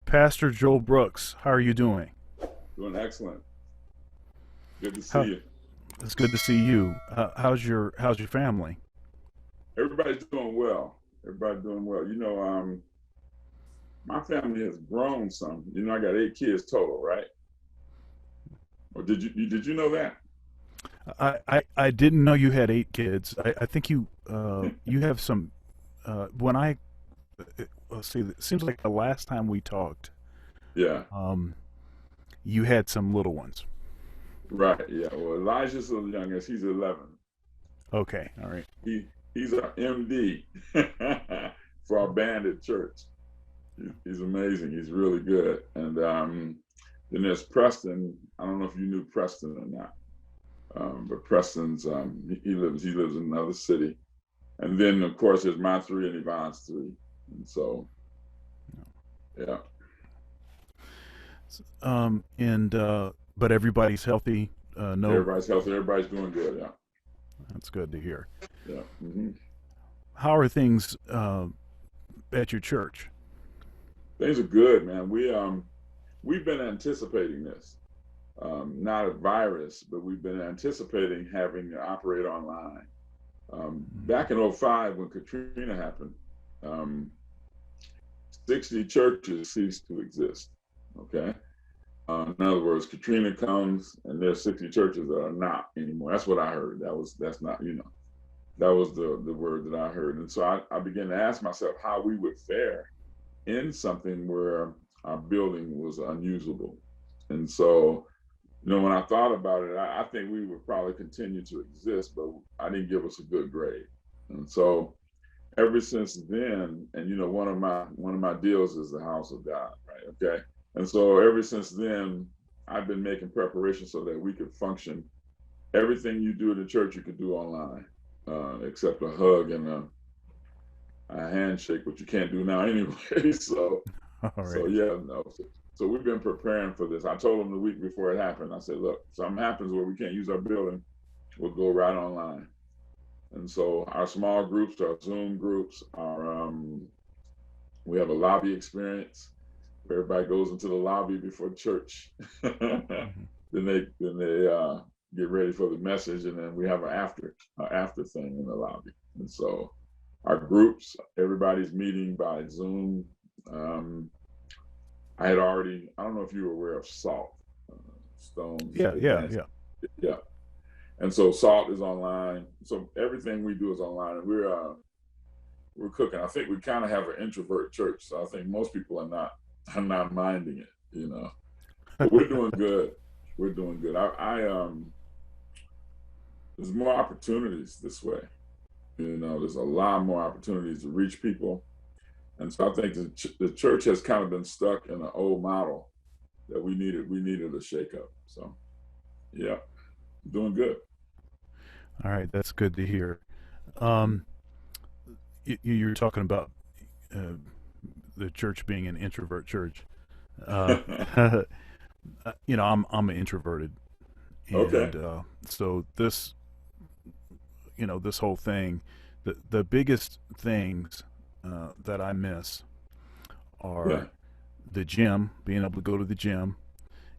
Pastor Joel Brooks, how are you doing? Doing excellent. Good to see How, you. it's good to see you. How's your family? Everybody's doing well. Everybody's doing well. My family has grown some. I got 8 kids total, right? Or did you know that? I didn't know you had 8 kids. I think you have some. When I let's see, it seems like the last time we talked, Yeah, um, you had some little ones. right. Yeah. Well, Elijah's the youngest. He's 11. Okay, all right. He's our MD for our band at church. He's amazing. He's really good. And then there's Preston. I don't know if you knew Preston or not, but Preston's he lives in another city. And then of course there's my three and Yvonne's three. And so yeah, And but everybody's healthy. No, everybody's healthy. Everybody's doing good. Yeah, that's good to hear. yeah. Hmm. How are things at your church? Things are good, man. We've been anticipating this. Not a virus, but we've been anticipating having to operate online. Back in '05, when Katrina happened, um, 60 churches ceased to exist. Okay. In other words, Katrina comes and there's 60 churches that are not anymore. That's what I heard. That's not, that was the word that I heard. And so I began to ask myself how we would fare in something where our building was unusable. And so, when I thought about it, I think we would probably continue to exist, but I didn't give us a good grade. And so ever since then, and one of my deals is the house of God, right? Okay. And so ever since then, I've been making preparations so that we could function. Everything you do in the church, you could do online, except a hug and a handshake, which you can't do now anyway. So, All so right. yeah, no. So we've been preparing for this. I told them the week before it happened. I said, look, something happens where we can't use our building, we'll go right online. And so our small groups, our Zoom groups, we have a lobby experience where everybody goes into the lobby before church. then Mhm. they get ready for the message, and then we have an after thing in the lobby. And so our groups, everybody's meeting by Zoom. Um, I don't know if you were aware of SALT, Stone's Yeah, yeah, Advanced. yeah. Yeah. And so SALT is online. So everything we do is online, and we're cooking. I think we kind of have an introvert church, so I think most people are not minding it. But we're doing good. We're doing good. There's more opportunities this way. There's a lot more opportunities to reach people, and so I think the church has kind of been stuck in an old model that we needed a shake up. So yeah, doing good. All right, that's good to hear. Um, you're talking about uh, the church being an introvert church. Uh, I'm introverted, Okay. and so this whole thing, the biggest things that I miss Yeah. are the gym, being able to go to the gym,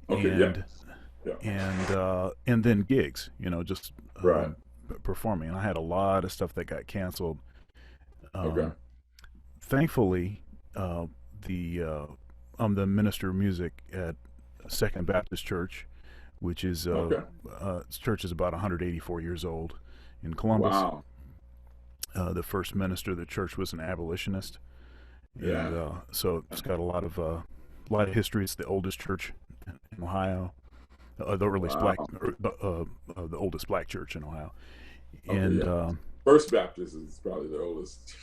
Okay. Yeah. and Yeah. and then gigs. Just Right. performing. And I had a lot of stuff that got canceled. Okay. Um, Thankfully, uh, the I'm the minister of music at Second Baptist Church, which is Okay. church is about 184 years old in Columbus. Wow. The first minister of the church was an abolitionist, and Yeah. so it's got a lot of history. It's the oldest church in Ohio, the earliest black, Wow. the oldest black church in Ohio. Okay. And Yeah. First Baptist is probably the oldest.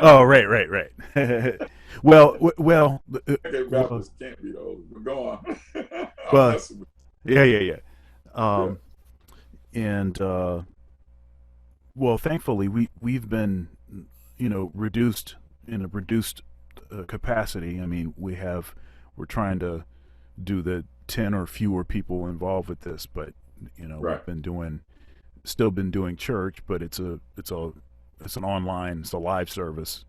oh, right, right, right. Second Well, Baptist can't be the oldest. But go on. I'm well, messing with yeah, yeah, yeah. you. Um, and well, thankfully, we've been, reduced in a reduced capacity. I mean, we're trying to do the 10 or fewer people involved with this, but Right. we've still been doing church, but it's an online, it's a live service,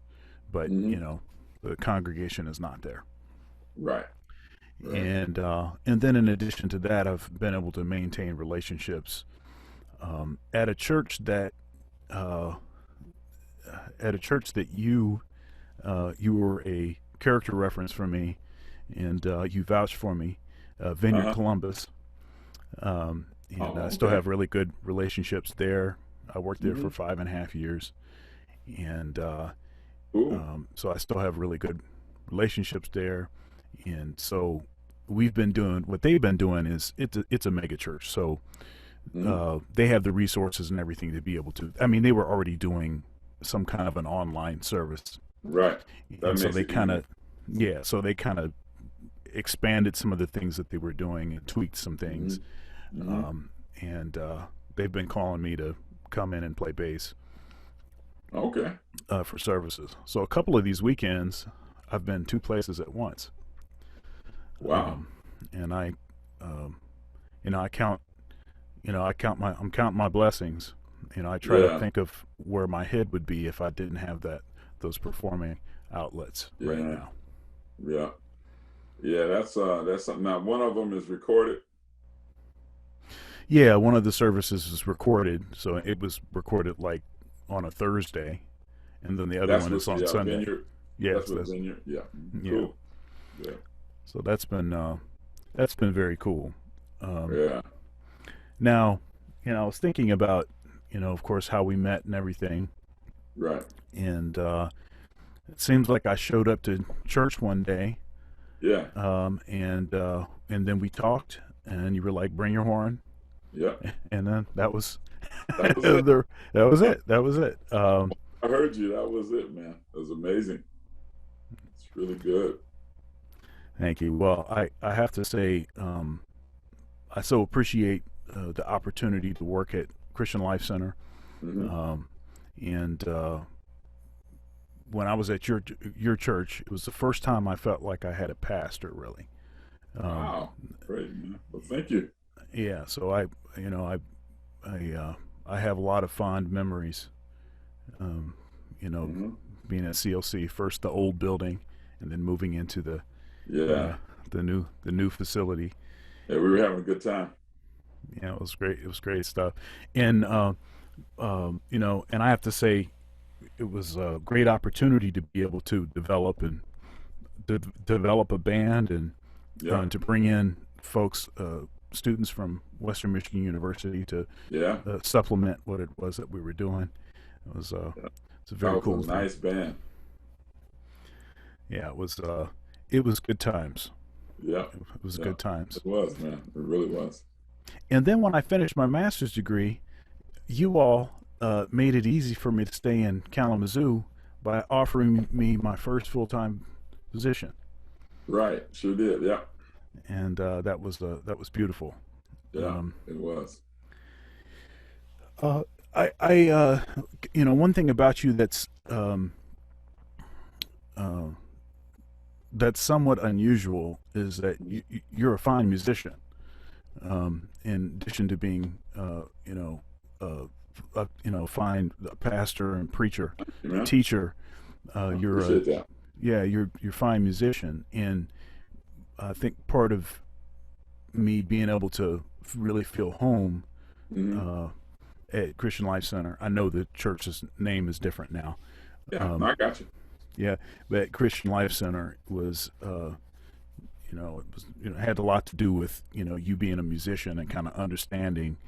but Hmm. the congregation is not there. Right. Right. And then in addition to that, I've been able to maintain relationships at a church that uh, you were a character reference for me, and you vouched for me, Vineyard Uh-huh. Columbus, and I Oh, still okay. have really good relationships there. I worked there for Hmm. 5.5 years, and Cool. so I still have really good relationships there, and so we've been doing what they've been doing is it's a mega church, so Hmm. they have the resources and everything to be able to. I mean, they were already doing some kind of an online service, Right. That and so makes they it kind easy. of so they kind of expanded some of the things that they were doing and tweaked some Hmm. things, Hmm. um, and they've been calling me to come in and play bass Okay. for services. So a couple of these weekends, I've been two places at once, Wow. um, and um, I count, I'm counting my blessings. I try to Yeah. think of where my head would be if I didn't have those performing outlets right Yeah. now. Yeah. Yeah. That's something. Now, one of them is recorded. Yeah, one of the services was recorded, so it was recorded like on a Thursday, and then the other That's one with is on the Sunday. Vineyard. That's Yes, with that's Vineyard. Yeah. Mhm. yeah. Cool. Yeah. So that's been very cool. Um, Yeah. Now, I was thinking about, of course, how we met and everything, Right. and it seems like I showed up to church one day, Yeah. and then we talked, and you were like, "Bring your horn," Yeah. and then that was That was it. that was it. That was it. I heard you. That was it, man. It was amazing. It's really good. Thank you. Well, I have to say, I so appreciate the opportunity to work at Christian Life Center. Hmm. Um, and when I was at your church, it was the first time I felt like I had a pastor, really. Um, Wow. Great, man. Well, thank you. yeah, so you know, I, I have a lot of fond memories. Um, you know, Hmm. being at CLC, first the old building, and then moving into Yeah. uh, the new facility. Yeah. We were having a good time. Yeah, it was great. It was great stuff. And and I have to say, it was a great opportunity to be able to develop a band and Yeah. to bring in folks, students from Western Michigan University to Yeah. supplement what it was that we were doing. It was Yeah. it's a That very was a cool thing. nice band. Yeah, it was good times. Yeah. It was Yeah. good times. It was, man. It really was. And then when I finished my master's degree, you all made it easy for me to stay in Kalamazoo by offering me my first full time position, Right. Sure did. Yeah. and that was beautiful. Yeah. Um, It was. uh, I one thing about you uh, that's somewhat unusual is that you're a fine musician. In addition to being, fine pastor and preacher, You know, teacher, I you're a appreciate that. you're a fine musician, and I think part of me being able to really feel home Hmm. uh, at Christian Life Center. I know the church's name is different now. Yeah. No, Um, I got you. yeah, but Christian Life Center was, it was, had a lot to do with, you being a musician and kind of understanding,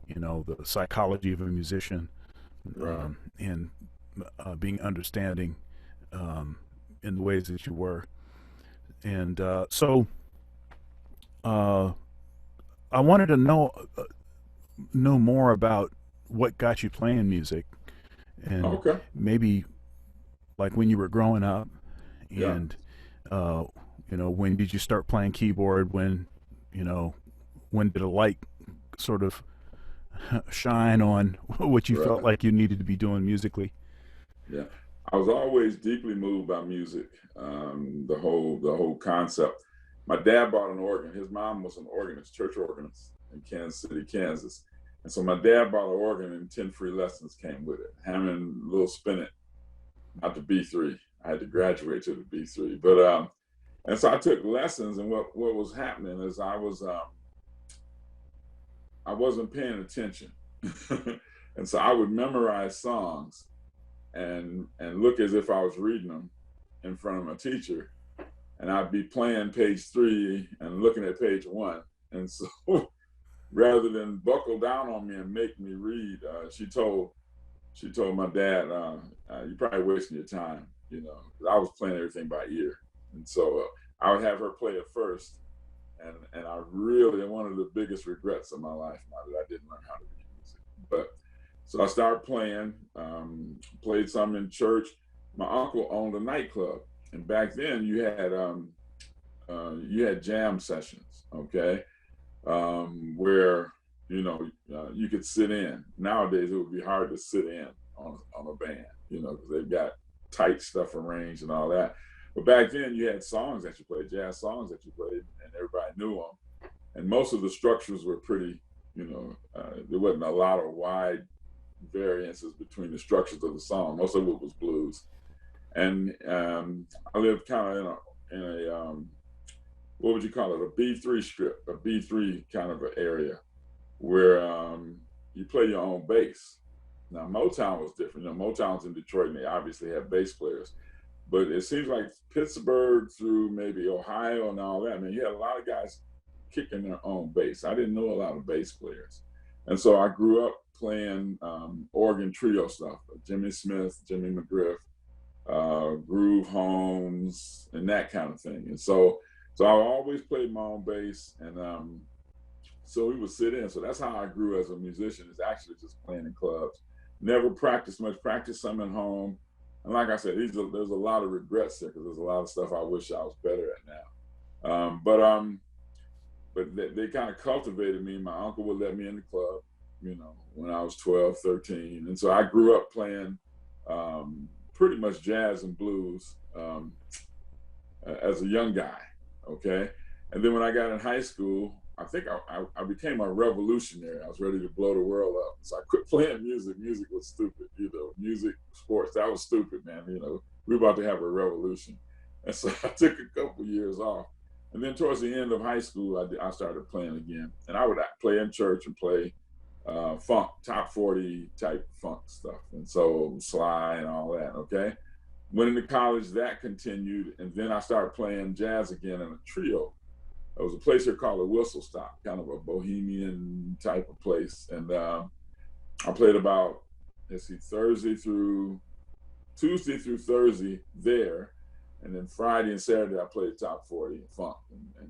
the psychology of a musician, Right. and being understanding in the ways that you were. And uh, I wanted to know more about what got you playing music, and Okay. maybe like when you were growing up, Yeah. and uh, when did you start playing keyboard? You know, when did a light sort of shine on what you felt Right. like you needed to be doing musically? Yeah. I was always deeply moved by music. The whole concept. My dad bought an organ. His mom was an organist, church organist in Kansas City, Kansas. And so my dad bought an organ and 10 free lessons came with it. Hammond, little spinet, not the B3. I had to graduate to the B3. But And so I took lessons, and what was happening is I wasn't paying attention. And so I would memorize songs and look as if I was reading them in front of my teacher, and I'd be playing page 3 and looking at page 1. And so rather than buckle down on me and make me read, she told my dad, "You're probably wasting your time, you know." 'Cause I was playing everything by ear, and so I would have her play it first, and I really, one of the biggest regrets of my life now that I didn't learn how to read music. But so I started playing, played some in church. My uncle owned a nightclub, and back then you had jam sessions, okay, where you could sit in. Nowadays it would be hard to sit in on a band, because they've got tight stuff arranged and all that. But back then you had songs that you played, jazz songs that you played, and everybody knew them. And most of the structures were pretty, there wasn't a lot of wide variances between the structures of the song. Most of it was blues. And I lived kind of in a what would you call it, a B3 strip, a B3 kind of an area where you play your own bass. Now Motown was different. Motown's in Detroit, and they obviously have bass players. But it seems like Pittsburgh through maybe Ohio and all that, man, you had a lot of guys kicking their own bass. I didn't know a lot of bass players. And so I grew up playing organ trio stuff, Jimmy Smith, Jimmy McGriff, Groove Holmes, and that kind of thing. And so I always played my own bass, and so we would sit in. So that's how I grew as a musician, is actually just playing in clubs. Never practiced much, practiced some at home. And like I said, there's a lot of regrets there, because there's a lot of stuff I wish I was better at now. But they kind of cultivated me. My uncle would let me in the club, when I was 12, 13. And so I grew up playing pretty much jazz and blues as a young guy, okay? And then when I got in high school, I think I became a revolutionary. I was ready to blow the world up. So I quit playing music. Music was stupid, music, sports, that was stupid, man. We were about to have a revolution. And so I took a couple years off. And then towards the end of high school, I started playing again. And I would play in church and play funk, top 40 type funk stuff. And so Sly and all that, okay? Went into college, that continued. And then I started playing jazz again in a trio. There was a place here called the Whistle Stop, kind of a bohemian type of place. And I played about, Tuesday through Thursday there. And then Friday and Saturday, I played top 40 and funk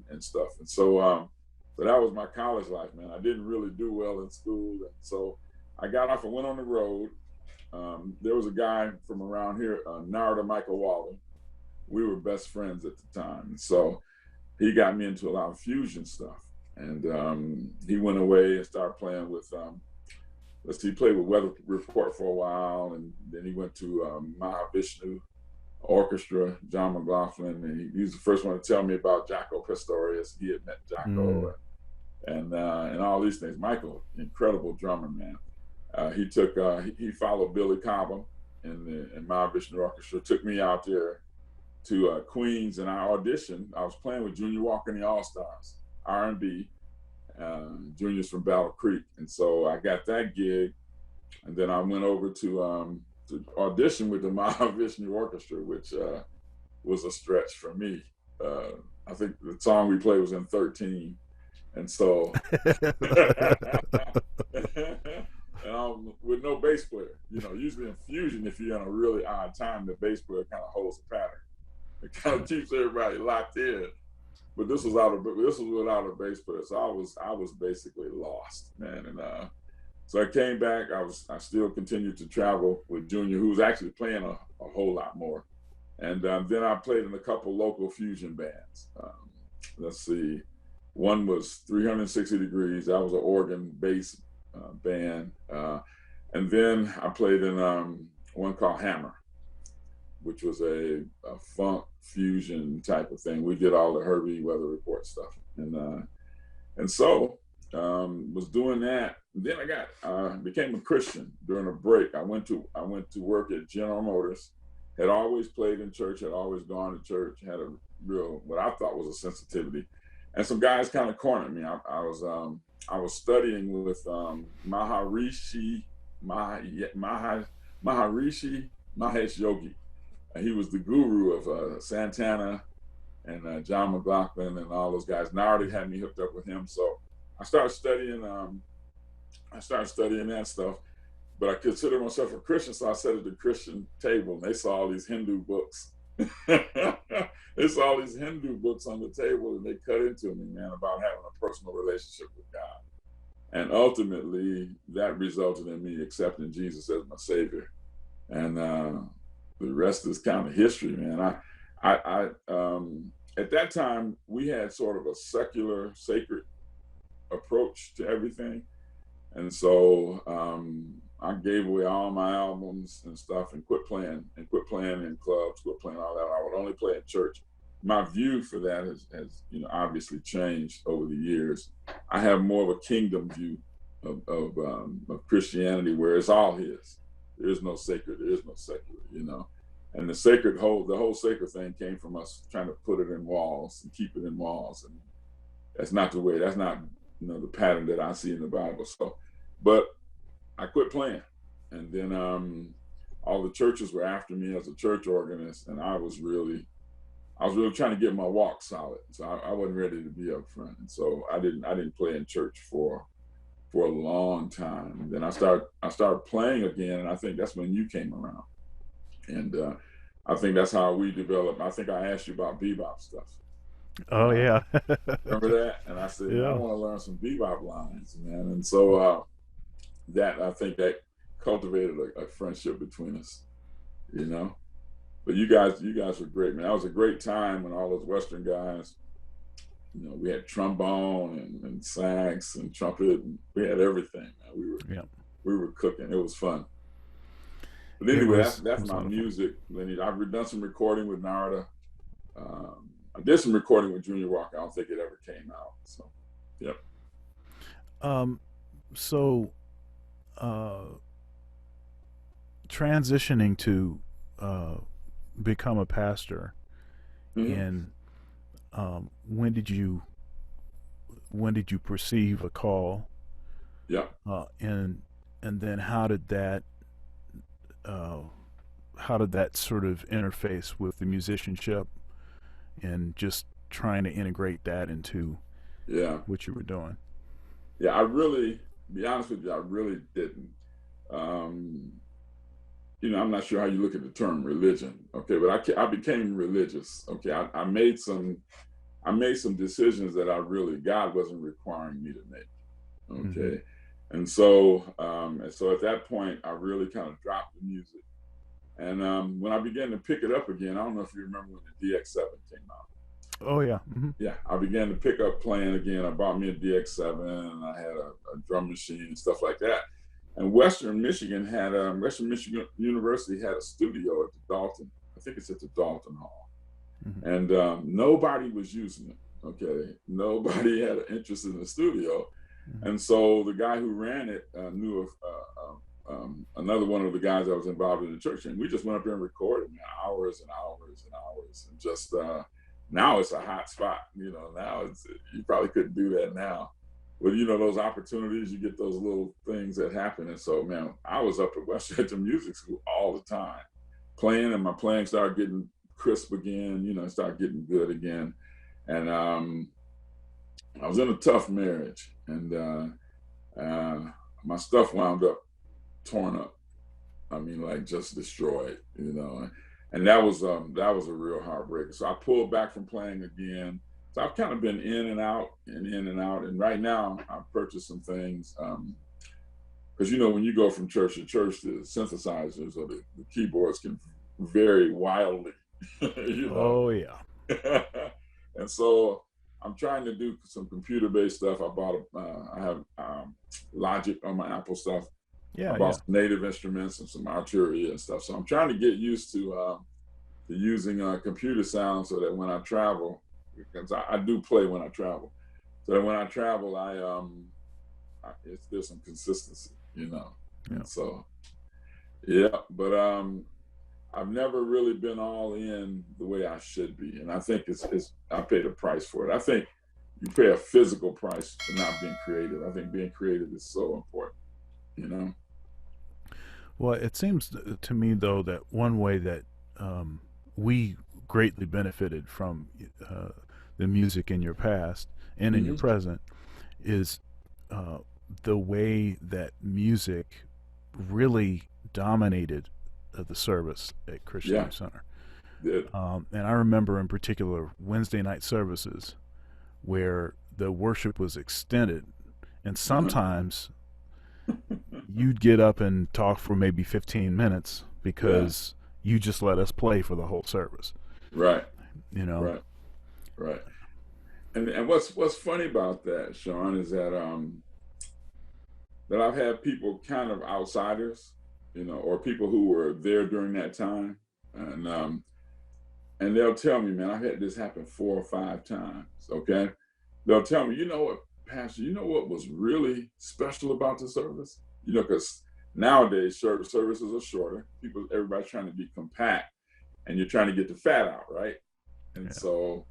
and stuff. And so that was my college life, man. I didn't really do well in school. And so I got off and went on the road. There was a guy from around here, Narada Michael Walden. We were best friends at the time. And so he got me into a lot of fusion stuff. And he went away and started playing with, he played with Weather Report for a while. And then he went to Mahavishnu Orchestra, John McLaughlin. And he was the first one to tell me about Jaco Pastorius. He had met Jaco and all these things. Michael, incredible drummer, man. He followed Billy Cobham in Mahavishnu Orchestra, took me out there to Queens, and I auditioned. I was playing with Junior Walker and the All-Stars, R&B, juniors from Battle Creek. And so I got that gig, and then I went over to audition with the Mahavishnu Orchestra, which was a stretch for me. I think the song we played was in 13. And so, with no bass player, usually in fusion, if you're in a really odd time, the bass player kind of holds the pattern. It kind of keeps everybody locked in. But this was without a bass player, so I was basically lost, man. And so I came back. I still continued to travel with Junior, who was actually playing a whole lot more. And then I played in a couple local fusion bands. Let's see. One was 360 Degrees. That was an organ bass band. And then I played in one called Hammer, which was a funk fusion type of thing. We did all the Herbie Weather Report stuff. And so was doing that. And then I became a Christian during a break. I went to work at General Motors had always played in church, had always gone to church, had a real, what I thought was a sensitivity. And some guys kind of cornered me. I was studying with Maharishi Mahesh Yogi. He was the guru of Santana and John McLaughlin and all those guys. And I already had me hooked up with him, so I started studying. I started studying that stuff. But I consider myself a Christian, so I sat at the Christian table, and they saw all these Hindu books. They saw all these Hindu books on the table, and they cut into me, man, about having a personal relationship with God. And ultimately, that resulted in me accepting Jesus as my Savior. And the rest is kind of history, man. At that time, we had sort of a secular, sacred approach to everything. And so I gave away all my albums and stuff and quit playing in clubs, quit playing all that. I would only play at church. My view for that has obviously changed over the years. I have more of a kingdom view of Christianity, where it's all His. There is no sacred, there is no secular, And the whole sacred thing came from us trying to put it in walls and keep it in walls, and that's not the pattern that I see in the Bible. So, but I quit playing, and then all the churches were after me as a church organist, and I was really trying to get my walk solid. So I wasn't ready to be up front, and so I didn't play in church for a long time. And then I started playing again, and I think that's when you came around, and I think that's how we developed. I think I asked you about bebop stuff. Oh yeah. Remember that? And I said, Yeah. I want to learn some bebop lines, man. And so I think that cultivated a friendship between us, But you guys were great, man. That was a great time when all those Western guys, we had trombone and sax and trumpet, and we had everything, man. We were cooking. It was fun. But anyway, that's my music. I've done some recording with Narada. I did some recording with Junior Walker. I don't think it ever came out. So, yep. So, transitioning to become a pastor, and when did you perceive a call? Yeah. And then how did that sort of interface with the musicianship and just trying to integrate that into what you were doing? Yeah, to be honest with you, I really didn't. I'm not sure how you look at the term religion, okay, but I became religious, okay. I made some decisions that God wasn't requiring me to make, okay. And so at that point, I really kind of dropped the music. And when I began to pick it up again, I don't know if you remember when the DX7 came out. Oh yeah. Yeah, I began to pick up playing again. I bought me a DX7, and I had a drum machine and stuff like that. And Western Michigan University had a studio at the Dalton. I think it's at the Dalton Hall. And nobody was using it. Okay, nobody had an interest in the studio. And so the guy who ran it knew of another one of the guys that was involved in the church, and we just went up there and recorded, hours and hours and hours, and just now it's a hot spot. Now you probably couldn't do that now. But those opportunities, you get those little things that happen. And so, man, I was up at Westchester Music School all the time, playing, and my playing started getting crisp again. Started getting good again. And I was in a tough marriage, and my stuff wound up torn up. I mean, like just destroyed, and that was a real heartbreaker. So I pulled back from playing again. So I've kind of been in and out. And right now I've purchased some things. Because, when you go from church to church, the synthesizers or the keyboards can vary wildly. Oh yeah. And so I'm trying to do some computer-based stuff. I have Logic on my Apple stuff. Yeah. I bought some native instruments and some Arturia and stuff. So I'm trying to get used to using computer sound, so that when I travel, because I do play when I travel, so that when I travel, there's some consistency, Yeah. And so, yeah. But I've never really been all in the way I should be, and I think it's I paid a price for it. I think you pay a physical price for not being creative. I think being creative is so important, you know. Well, it seems to me though that one way that we greatly benefited from uh, the music in your past and in your Hmm. present is uh, the way that music really dominated the service at Christian Yeah, Youth Center. did. And I remember in particular Wednesday night services where the worship was extended, and Uh-huh. sometimes you'd get up and talk for maybe 15 minutes Yeah, because you just let us play for the whole service, right, you know. right, right. And what's funny about that, Shawn, is that I've had people kind of outsiders, you know, or people who were there during that time, and and they'll tell me, man, I've had this happen 4 or 5 times. Okay, they'll tell me, you know what, Pastor, you know what was really special about the service? You know, because nowadays services are shorter. Everybody's trying to be compact, and you're trying to get the fat out, right? And Yeah. so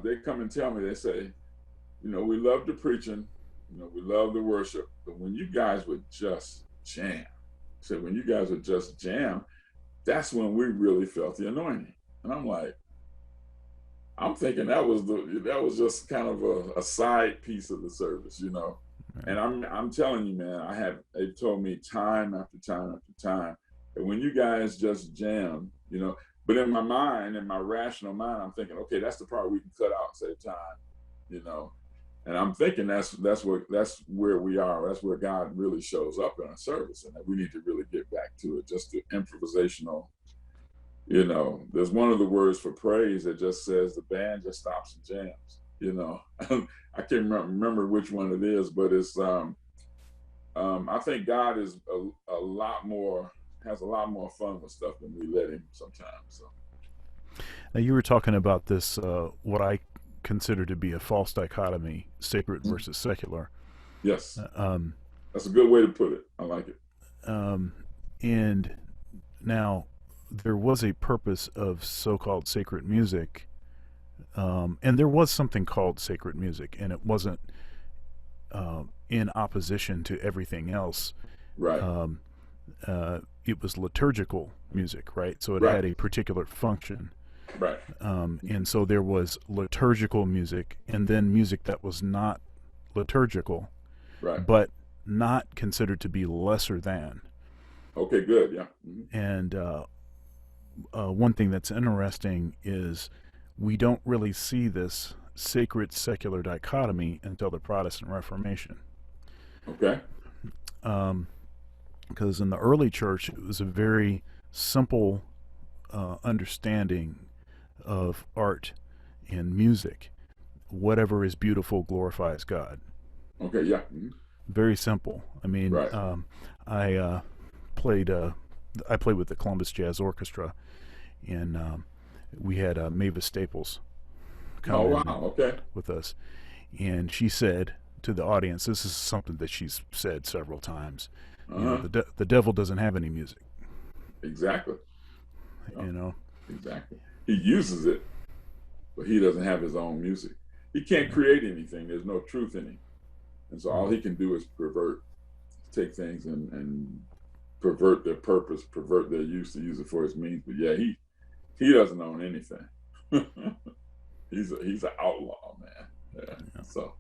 they come and tell me, they say, you know, we love the preaching, you know, we love the worship, but when you guys would just jam, so when you guys would just jam, that's when we really felt the anointing. And I'm like, I'm thinking that was just kind of a side piece of the service, you know. Yeah. And I'm telling you, man, they've told me time after time after time that when you guys just jam, you know, but in my mind, in my rational mind, I'm thinking, okay, that's the part we can cut out, save time, you know. And I'm thinking that's where we are. That's where God really shows up in our service, and that we need to really get back to it. Just the improvisational, you know. There's one of the words for praise that just says the band just stops and jams. You know, I can't remember which one it is, but it's I think God is a lot more has a lot more fun with stuff than we let him sometimes. So Now you were talking about this, what I consider to be a false dichotomy, sacred mhm. versus secular. Yes, Um, that's a good way to put it. I like it. um, and now there was a purpose of so-called sacred music, and there was something called sacred music, and it wasn't in opposition to everything else. Right, Um, it was liturgical music, right? So it right, had a particular function. right, And so there was liturgical music and then music that was not liturgical, right. but not considered to be lesser than. Okay, good. Yeah. Hmm. And one thing that's interesting is we don't really see this sacred secular dichotomy until the Protestant Reformation. Okay. Because in the early church, it was a very simple understanding of art and music. Whatever is beautiful glorifies God. Okay. Yeah. Hmm. Very simple. I mean, Right. I played I played with the Columbus Jazz Orchestra, and we had Mavis Staples come Oh in wow. Okay. with us, and she said to the audience, this is something that she's said several times. Uh You know, huh. the devil doesn't have any music. Exactly. Yeah. You know. Exactly. He uses it, but he doesn't have his own music. He can't Yeah. create anything. There's no truth in him, and so all Mm. he can do is pervert, take things and pervert their purpose, pervert their use to use it for his means. But yeah, he doesn't own anything. He's an outlaw, man. Yeah. Yeah. So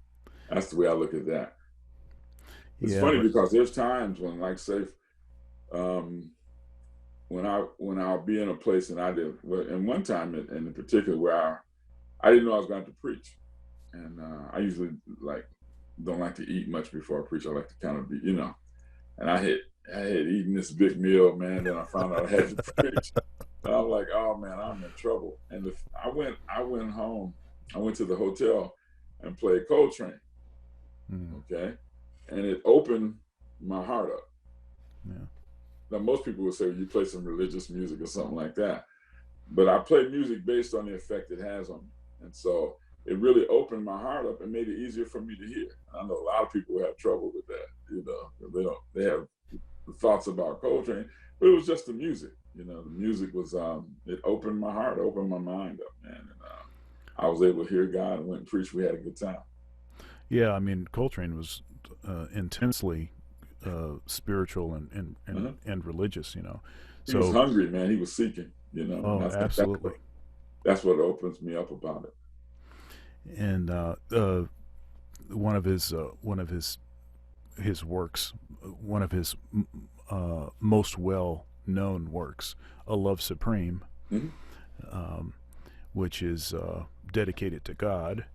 that's the way I look at that. It's Yeah, funny but because there's times when, like, say, um, when I'll be in a place and I did, well, and one time in particular where I didn't know I was going to preach, and I usually like don't like to eat much before I preach. I like to kind of be, you know, and I had eaten this big meal, man. Then I found out I had to preach, and I'm like, oh man, I'm in trouble. And I went home. I went to the hotel and played Coltrane, mm, okay, and it opened my heart up. yeah, Now, most people would say you play some religious music or something like that, but I play music based on the effect it has on me, and so it really opened my heart up and made it easier for me to hear. I know a lot of people have trouble with that, you know, they have thoughts about Coltrane, but it was just the music. The music was it opened my heart, opened my mind up, man, and I was able to hear God and went and preach. We had a good time. Yeah, I mean, Coltrane was intensely spiritual Uh-huh. and religious, He was So, hungry, man. He was seeking, and oh, I think absolutely. that's what opens me up about it. And one of his works, one of his most well known works, "A Love Supreme," Hmm. um, which is dedicated to God.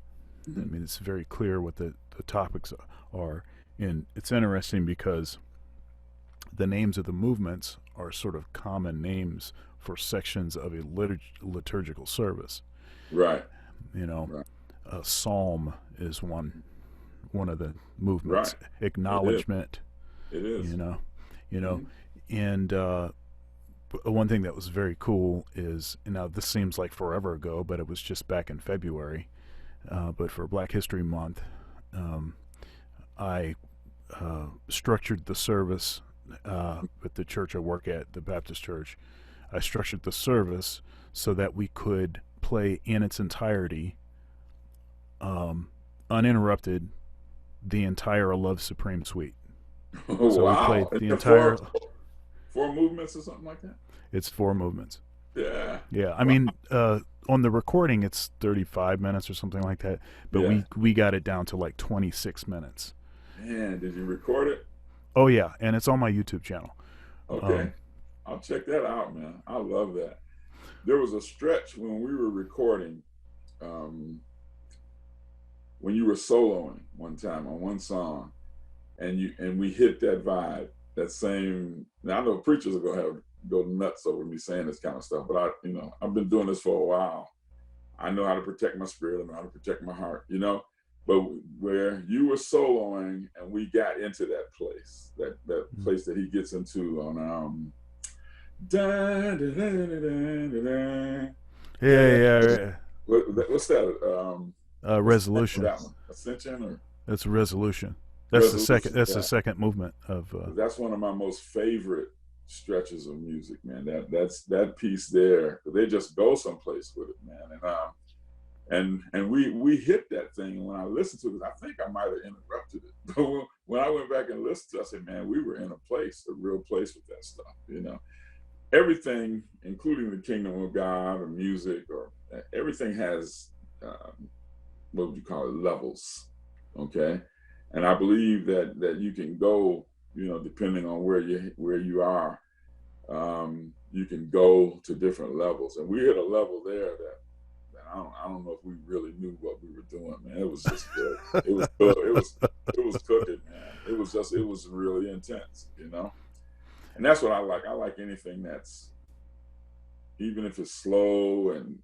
I Hmm. mean, it's very clear what the topics are, and it's interesting because the names of the movements are sort of common names for sections of a liturgical service. Right, You know, right, a psalm is one of the right. movements. It is. Acknowledgement, It you is. know, you know, Hmm. and one thing that was very cool is, now this seems like forever ago, but it was just back in February. But for Black History Month, um, I structured the service at the church I work at, the Baptist church. I structured the service so that we could play in its entirety, um, uninterrupted, the entire Love Supreme suite. Oh, So we played wow! And the the entire. four movements or something like that. It's 4 movements. Yeah. Yeah, I Wow. mean, on the recording it's 35 minutes or something like that, but Yeah. we got it down to like 26 minutes. Man, did you record it? Oh yeah, and it's on my YouTube channel. Okay. Um, I'll check that out, man. I love that. There was a stretch when we were recording, um, when you were soloing one time on one song, and we hit that vibe, that same. Now I know preachers are gonna have go nuts over me saying this kind of stuff, but I've been doing this for a while. I know how to protect my spirit. I know how to protect my heart. But where you were soloing and we got into that place, that place that he gets into on da, da, da, da, da, da, yeah, da, yeah, yeah. what's that? What's the name of Resolution. that one? Ascension or That's a resolution. That's the second. Resolution? That's the Yeah, second movement of. that's one of my most favorite stretches of music, man. That's that piece there. They just go someplace with it, man. And we hit that thing. And when I listened to it, I think I might have interrupted it. But when I went back and listened to it, I said, man, we were in a place, a real place with that stuff. Everything, including the kingdom of God or music or everything has, what would you call it, levels. Okay. And I believe that you can go, depending on where you are, you can go to different levels. And we hit a level there that I don't know if we really knew what we were doing, man. It was just good. It was good. It was cooking, man. It was really intense. And that's what I like. I like anything that's, even if it's slow and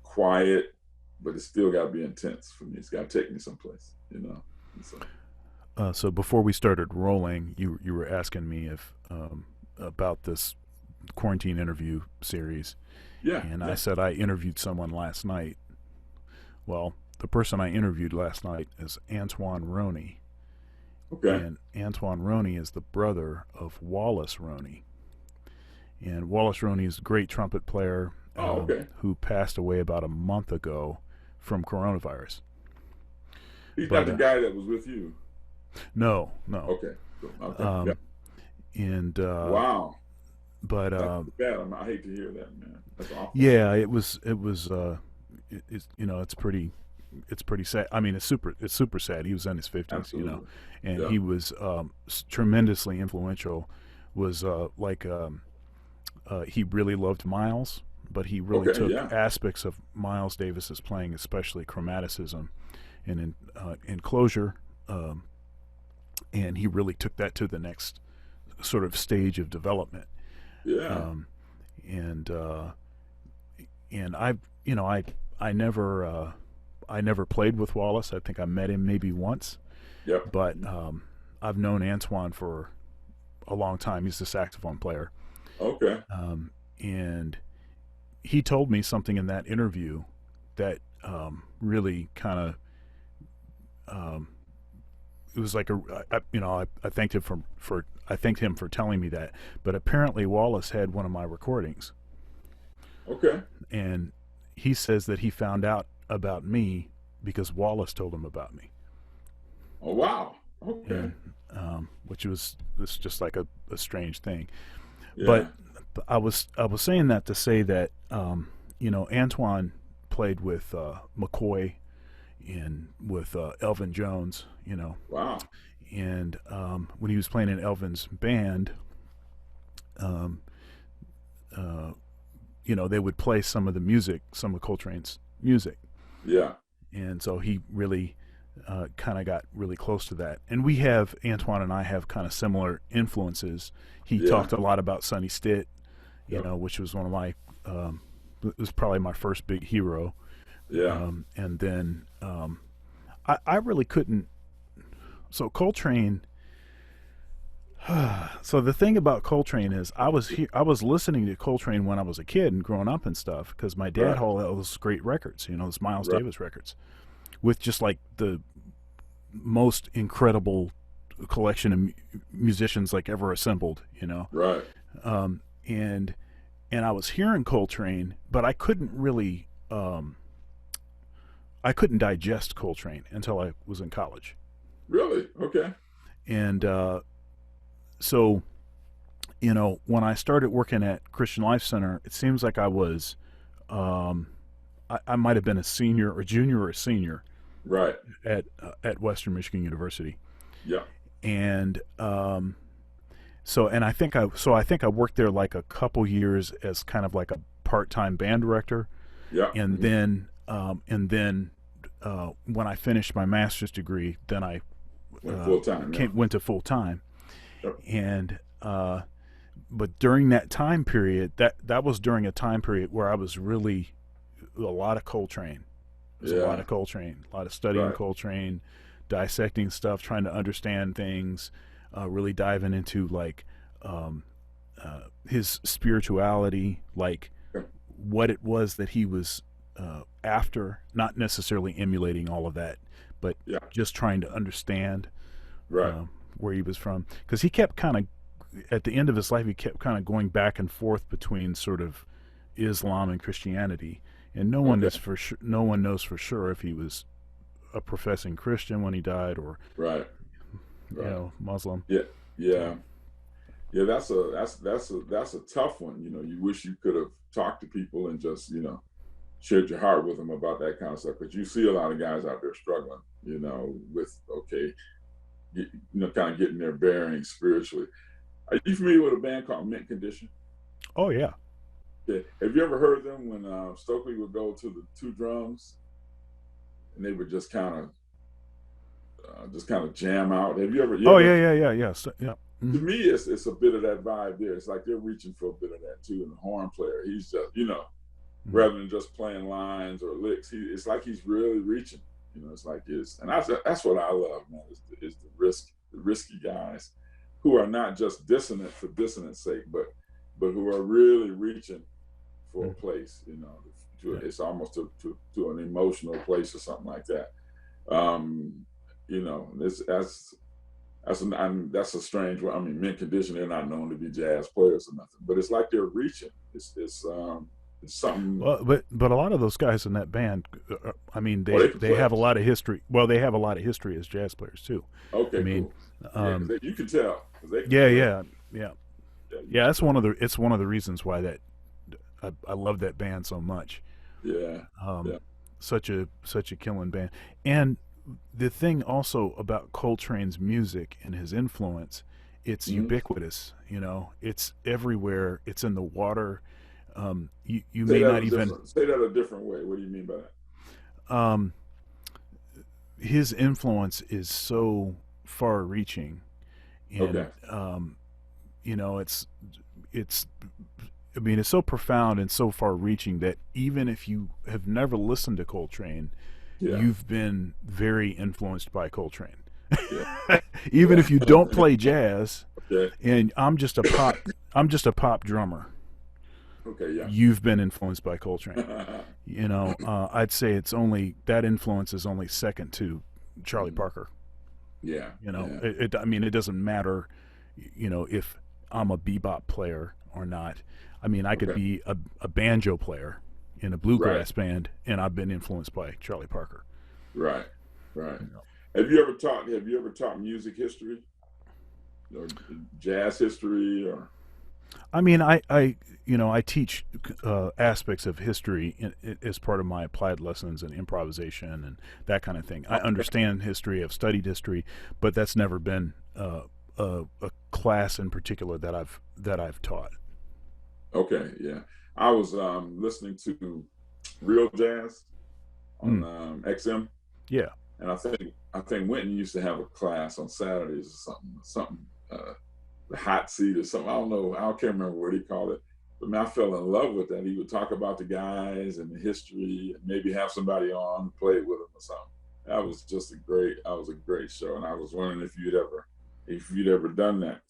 quiet, but it's still got to be intense for me. It's got to take me someplace. And so So before we started rolling, you were asking me if about this quarantine interview series, yeah, and I yeah. said I interviewed someone last night. Well, the person I interviewed last night is Antoine Rooney, Okay. and Antoine Rooney is the brother of Wallace Rooney. And Wallace Rooney is a great trumpet player Oh, okay. who passed away about a month ago from coronavirus. He's not But the guy that was with you. no, no. Okay. Cool. Okay. Yeah. Um, and Wow. but That's bad. I hate to hear that, man. That's awful. yeah, it's pretty sad. I mean, it's super sad. He was in his 50s, Absolutely. and Yeah. he was tremendously influential. Was he really loved Miles, but he really Okay. took Yeah. aspects of Miles Davis's playing, especially chromaticism and enclosure, and he really took that to the next sort of stage of development. Yeah. Um, and I I never played with Wallace. I think I met him maybe once, Yep. but I've known Antoine for a long time. He's a saxophone player, Okay. and he told me something in that interview that really kind of it was like I thanked him for I thanked him for telling me that. But apparently Wallace had one of my recordings, Okay. and he says that he found out about me because Wallace told him about me. Oh wow. Okay. And which was this just like a strange thing. Yeah. But I was saying that to say that Antoine played with McCoy and with Elvin Jones, Wow. and when he was playing in Elvin's band, they would play some of Coltrane's music, Yeah. and so he really kind of got really close to that. And Antoine and I have kind of similar influences. He talked a lot about Sonny Stitt, which was one of my, it was probably my first big hero. Yeah. And then I really couldn't. So Coltrane. So the thing about Coltrane is I was listening to Coltrane when I was a kid and growing up and stuff because my dad had all those great records, those Miles Davis records, with just like the most incredible collection of musicians like ever assembled, Right. And I was hearing Coltrane, but I couldn't really I couldn't digest Coltrane until I was in college. Really? Okay. And so when I started working at Christian Life Center, it seems like I was I might have been a senior or junior or senior, right, at Western Michigan University. Yeah. And I think I worked there like a couple years as kind of like a part-time band director. Yeah. And then when I finished my master's degree, then I went to full time. Yep. And but during that time period, that was during a time period where I was really a lot of Coltrane. A lot of Coltrane, a lot of studying Coltrane, dissecting stuff, trying to understand things, really diving into like his spirituality, like what it was that he was after, not necessarily emulating all of that, but just trying to understand where he was from. Because he kept kind of, at the end of his life, he kept kind of going back and forth between sort of Islam and Christianity, and no one knows for sure if he was a professing Christian when he died or Muslim. Yeah. That's a tough one. You wish you could have talked to people and just shared your heart with them about that kind of stuff, because you see a lot of guys out there struggling, with kind of getting their bearings spiritually. Are you familiar with a band called Mint Condition? Oh yeah. Yeah. Have you ever heard them when Stokely would go to the two drums and they would just kind of jam out? Have you ever? Yeah. So, yeah. Mm-hmm. To me, it's a bit of that vibe there. It's like they're reaching for a bit of that too. And the horn player, he's just rather than just playing lines or licks, it's like he's really reaching. It's like and that's what I love, man. Is the risky guys who are not just dissonant for dissonance sake, but who are really reaching for a place, it's almost to an emotional place or something like that. That's a strange one. I mean, Mint Condition, they're not known to be jazz players or nothing, but it's like they're reaching. It's something. Well, but a lot of those guys in that band, I mean, they have a lot of history. Well, they have a lot of history as jazz players too. Okay, I mean, cool. You can tell. Yeah. It's one of the reasons why that I love that band so much. Yeah. Such a killing band. And the thing also about Coltrane's music and his influence, it's ubiquitous. It's everywhere. It's in the water. You may not even say that a different way. What do you mean by that? His influence is so far-reaching, and it's so profound and so far-reaching that even if you have never listened to Coltrane, you've been very influenced by Coltrane. Even if you don't play jazz, and I'm just a pop drummer. Okay, yeah. You've been influenced by Coltrane. I'd say that influence is only second to Charlie Parker. Yeah, You know, yeah, I mean, it doesn't matter, if I'm a bebop player or not. I mean, I could okay, be a banjo player in a right, bluegrass band, and I've been influenced by Charlie Parker. right, right. You know. Have you ever taught music history or jazz history or? I mean, I teach aspects of history as part of my applied lessons and improvisation and that kind of thing. I understand history. I've studied history, but that's never been a class in particular that I've taught. Okay, yeah. I was listening to real jazz on Mm, XM, yeah. and I think Winton used to have a class on Saturdays or something. The hot seat or something. I don't know. I can't remember what he called it. But man, I fell in love with that. He would talk about the guys and the history, and maybe have somebody on play with him or something. That was a great show, and I was wondering if you'd ever done that.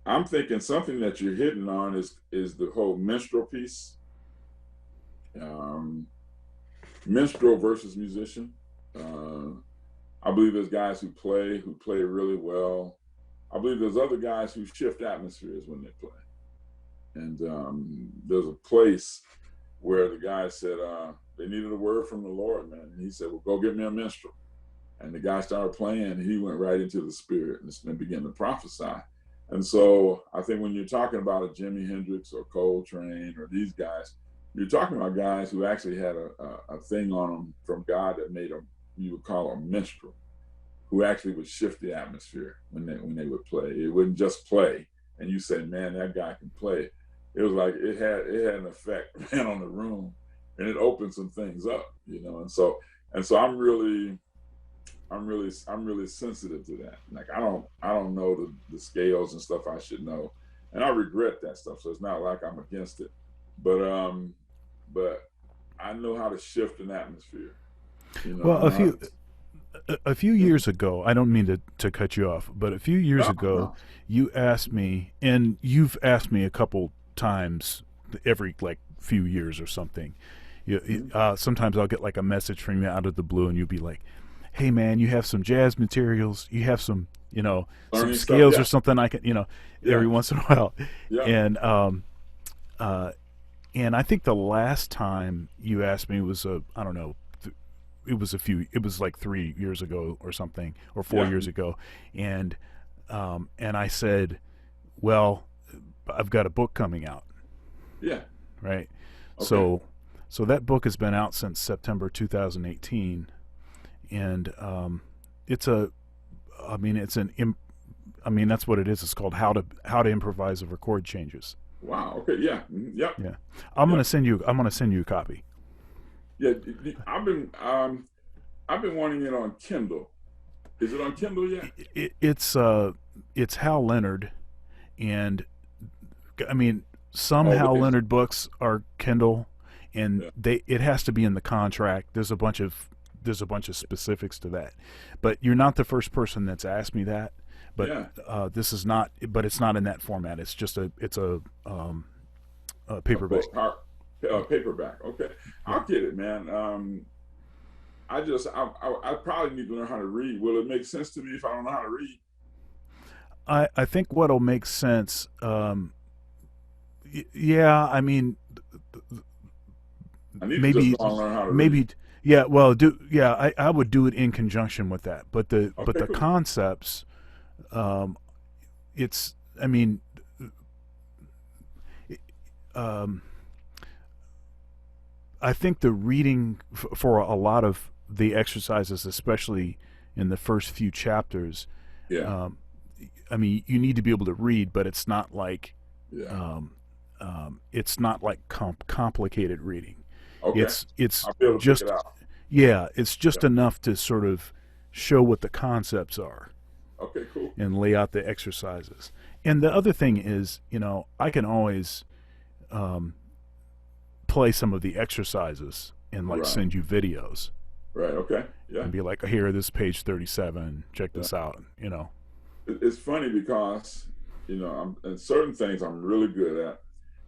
I'm thinking something that you're hitting on is the whole minstrel piece, um, minstrel versus musician. Uh, I believe there's guys who play really well. I believe there's other guys who shift atmospheres when they play. And there's a place where the guy said they needed a word from the Lord, man. And he said, "Well, go get me a minstrel." And the guy started playing, and he went right into the spirit and began to prophesy. And so I think when you're talking about a Jimi Hendrix or Coltrane or these guys, you're talking about guys who actually had a thing on them from God that made them, you would call them minstrel, who actually would shift the atmosphere when they would play. It wouldn't just play, and you say, "Man, that guy can play." It was like it had an effect, man, on the room, and it opened some things up, And so I'm really sensitive to that. Like I don't know the scales and stuff I should know, and I regret that stuff. So it's not like I'm against it, but I know how to shift an atmosphere. Well, I know how to. a few Yeah. years ago, I don't mean to cut you off, but a few years No, ago, no. you asked me, and you've asked me a couple times every like few years or something. Mhm. Sometimes I'll get like a message from you out of the blue, and you'll be like, "Hey, man, you have some jazz materials. You have some Learning stuff. scales or Yeah, something I can, every yeah, once in a while." yeah. And uh, and I think the last time you asked me was I don't know, it was like 3 years ago or something, or four Yeah, years ago, and I said, well, I've got a book coming out, yeah. right? Okay. So that book has been out since September 2018, and it's a I mean it's an I mean that's what it is. It's called how to improvise over chord changes. Wow. Okay. Yeah. Yep. Yeah, Yep. I'm gonna send you a copy. Yeah. I've been wanting it on Kindle. Is it on Kindle yet? It's Hal Leonard, and I mean, some Oh, Hal okay. Leonard books are Kindle, and Yeah. it has to be in the contract. There's a bunch of specifics to that, but you're not the first person that's asked me that. But Yeah. this is not. But it's not in that format. A A paperback. book, paperback. Okay. Yeah. I'll get it, man. I probably need to learn how to read. Will it make sense to me if I don't know how to read? I think what'll make sense. Yeah. I mean, I need to just maybe go and learn how to read. maybe yeah. Well, I would do it in conjunction with that. But Okay. the Cool. concepts, um, it's I mean, um, I think the reading for a lot of the exercises, especially in the first few chapters, Yeah. um, I mean, you need to be able to read, but Yeah. um, it's not like complicated reading. Okay. It's I'll be able to pick it just out. yeah, it's Yeah. just enough to sort of show what the concepts are Okay. Cool. and lay out the exercises. And the other thing is, I can always um, play some of the exercises and like Right. send you videos Right. Okay. Yeah. and be like, here, this is page 37. Check Yeah. this out. It's funny because and certain things I'm really good at.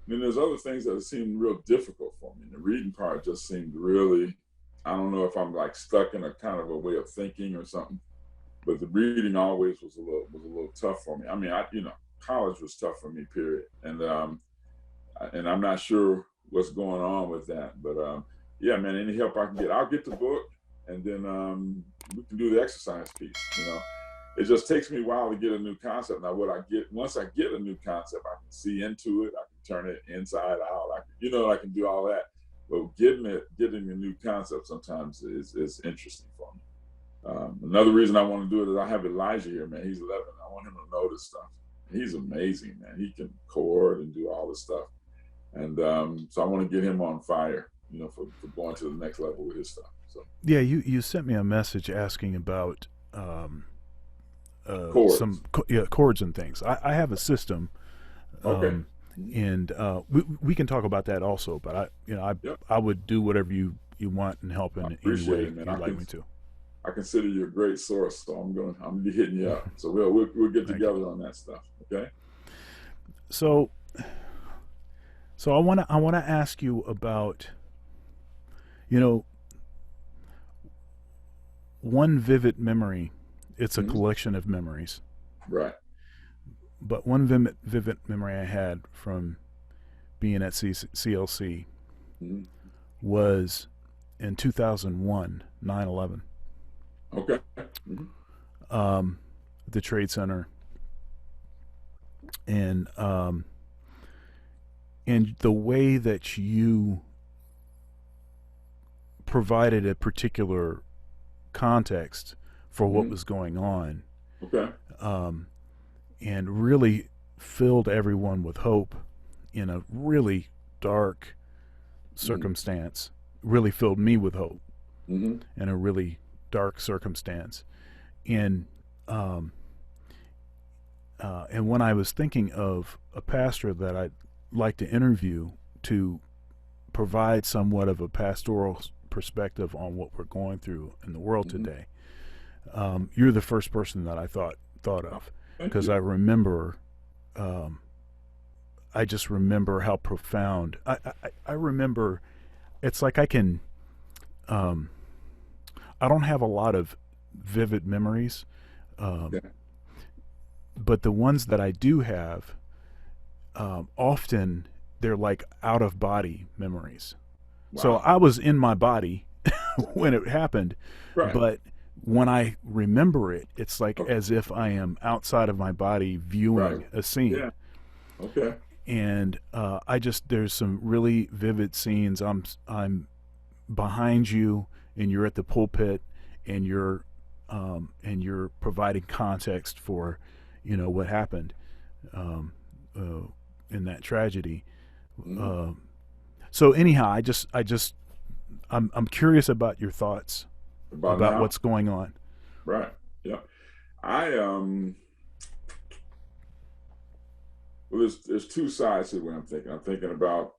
And then there's other things that seem real difficult for me. The reading part just seemed really. I don't know if I'm like stuck in a kind of a way of thinking or something. but the reading always was a little tough for me. I mean, college was tough for me, period. And I'm not sure what's going on with that, but yeah, man, any help I can get, I'll get the book, and then we can do the exercise piece. It just takes me a while to get a new concept. Now, once I get a new concept, I can see into it, I can turn it inside out, I can do all that. But getting a new concept sometimes is interesting for me. Another reason I want to do it is I have Elijah here, man. He's 11. I want him to know this stuff. He's amazing, man. He can chord and do all this stuff. And so I want to get him on fire, for going to the next level with his stuff. So yeah, you sent me a message asking about chords. some chords and things. I have a system. Okay. And we can talk about that also. But I would do whatever you want and help in any way you'd like me to. I consider you a great source, so I'm gonna be hitting you up. So we'll get together on that stuff. Okay. So I wanna ask you about, one vivid memory. It's a collection of memories. Right. But one vivid memory I had from being at CLC was in 2001, 9/11. Okay. The Trade Center, and the way that you provided a particular context for what was going on. Okay. And really filled everyone with hope in a really dark circumstance. Really filled me with hope in a really dark circumstance. And when I was thinking of a pastor that I'd like to interview to provide somewhat of a pastoral perspective on what we're going through in the world today, you're the first person that I thought of. Because I remember, I just remember how profound. I remember, it's like I can. I don't have a lot of vivid memories, but the ones that I do have, often they're like out of body memories. Wow. So I was in my body when it happened, but when I remember it, it's like as if I am outside of my body viewing a scene. Yeah. Okay. And there's some really vivid scenes. I'm behind you, and you're at the pulpit, and you're providing context for, what happened in that tragedy. So anyhow, I'm curious about your thoughts about what's going on. Right. Yeah. Well, there's two sides to the way I'm thinking. I'm thinking about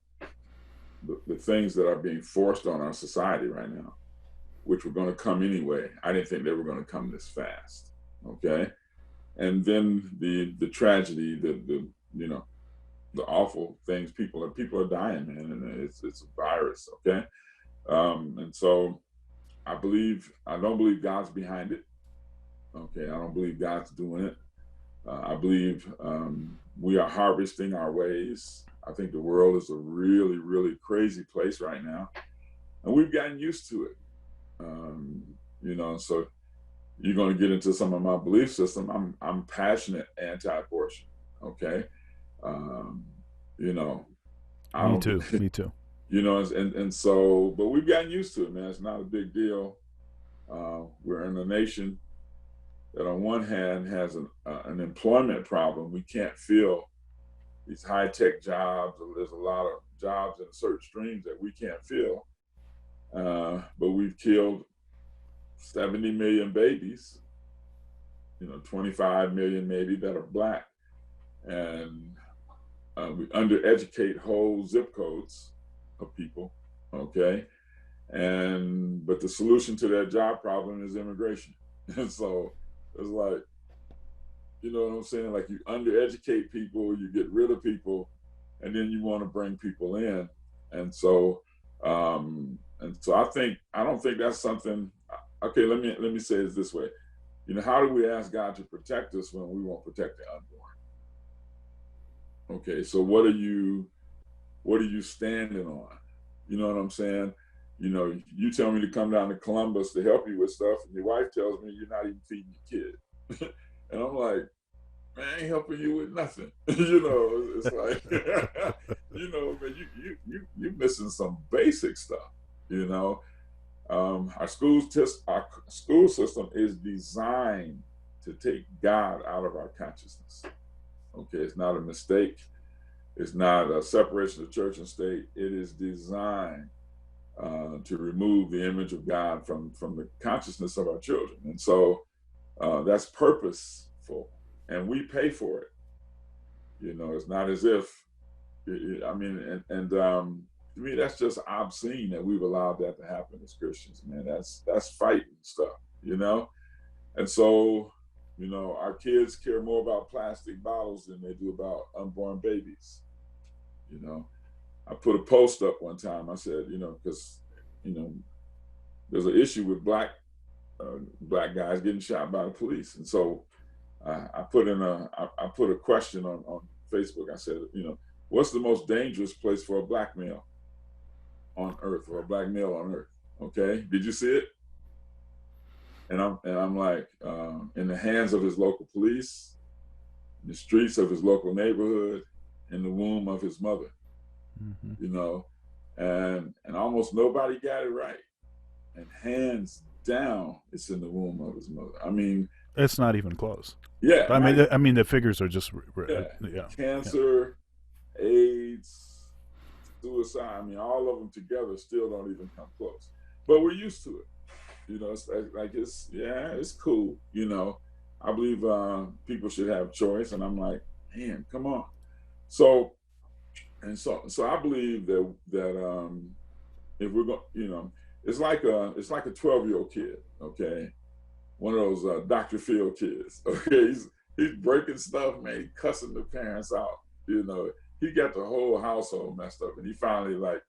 the things that are being forced on our society right now, which were going to come anyway. I didn't think they were going to come this fast. Okay. And then the tragedy, the awful things, people are dying, man, and it's a virus. Okay. And so I don't believe God's behind it. Okay. I don't believe God's doing it. I believe we are harvesting our ways. I think the world is a really, really crazy place right now, and we've gotten used to it. So you're going to get into some of my belief system. I'm passionate anti-abortion. Okay. Me too. And so, but we've gotten used to it, man. It's not a big deal. We're in a nation that on one hand has an employment problem. We can't fill these high-tech jobs. There's a lot of jobs in certain streams that we can't fill. But we've killed 70 million babies, 25 million maybe that are Black. And we undereducate whole zip codes of people, okay? But the solution to that job problem is immigration. And so it's like, you know what I'm saying? Like, you undereducate people, you get rid of people, and then you want to bring people in. And so I don't think that's something. Okay, let me say it this way. how do we ask God to protect us when we won't protect the unborn? Okay, so what are you standing on? You know what I'm saying? You tell me to come down to Columbus to help you with stuff, and your wife tells me you're not even feeding your kid. And I'm like, man, I ain't helping you with nothing. It's like, man, you missing some basic stuff. Our school system is designed to take God out of our consciousness. Okay, it's not a mistake. It's not a separation of church and state. It is designed to remove the image of God from the consciousness of our children. And so that's purposeful, and we pay for it. It's not as if, to me, that's just obscene that we've allowed that to happen as Christians, man. That's fighting stuff, And so, our kids care more about plastic bottles than they do about unborn babies. I put a post up one time. I said, because, there's an issue with black guys getting shot by the police. And so I put a question on Facebook. I said, what's the most dangerous place for a black male on earth, or a black male on earth? Okay. Did you see it? And I'm like, in the hands of his local police, in the streets of his local neighborhood, in the womb of his mother. And almost nobody got it right. And hands down, it's in the womb of his mother. I mean, it's not even close. Yeah. I mean, the figures are just Cancer, AIDS, suicide. I mean, all of them together still don't even come close. But we're used to it. It's like it's cool. I believe people should have choice, and I'm like, man, come on. So I believe that if we're going, it's like a 12-year-old kid, okay, one of those Dr. Phil kids, okay. He's breaking stuff, man. He cussing the parents out, He got the whole household messed up, and he finally like,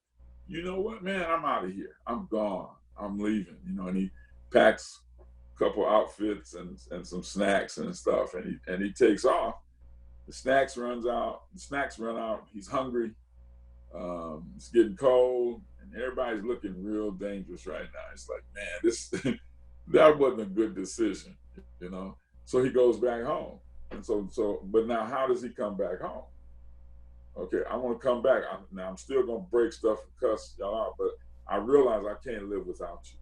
you know what, man, I'm out of here. I'm gone. I'm leaving, And he packs a couple outfits and some snacks and stuff, and he takes off. The snacks run out. He's hungry. It's getting cold, and everybody's looking real dangerous right now. It's like, man, this that wasn't a good decision, So he goes back home, and but now how does he come back home? Okay, I want to come back. I'm still gonna break stuff and cuss y'all out, but I realize I can't live without you.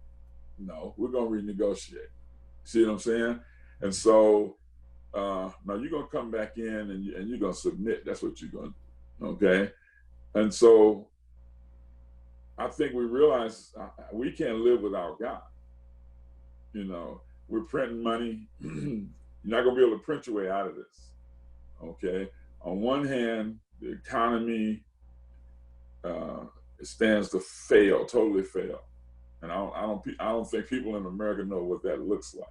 No, we're gonna renegotiate. See what I'm saying? And so now you're gonna come back in and you're gonna submit. That's what you're gonna do. Okay. And so I think we realize we can't live without God. We're printing money. You're not gonna be able to print your way out of this. Okay. On one hand, the economy it stands to fail, totally fail. And I don't think people in America know what that looks like.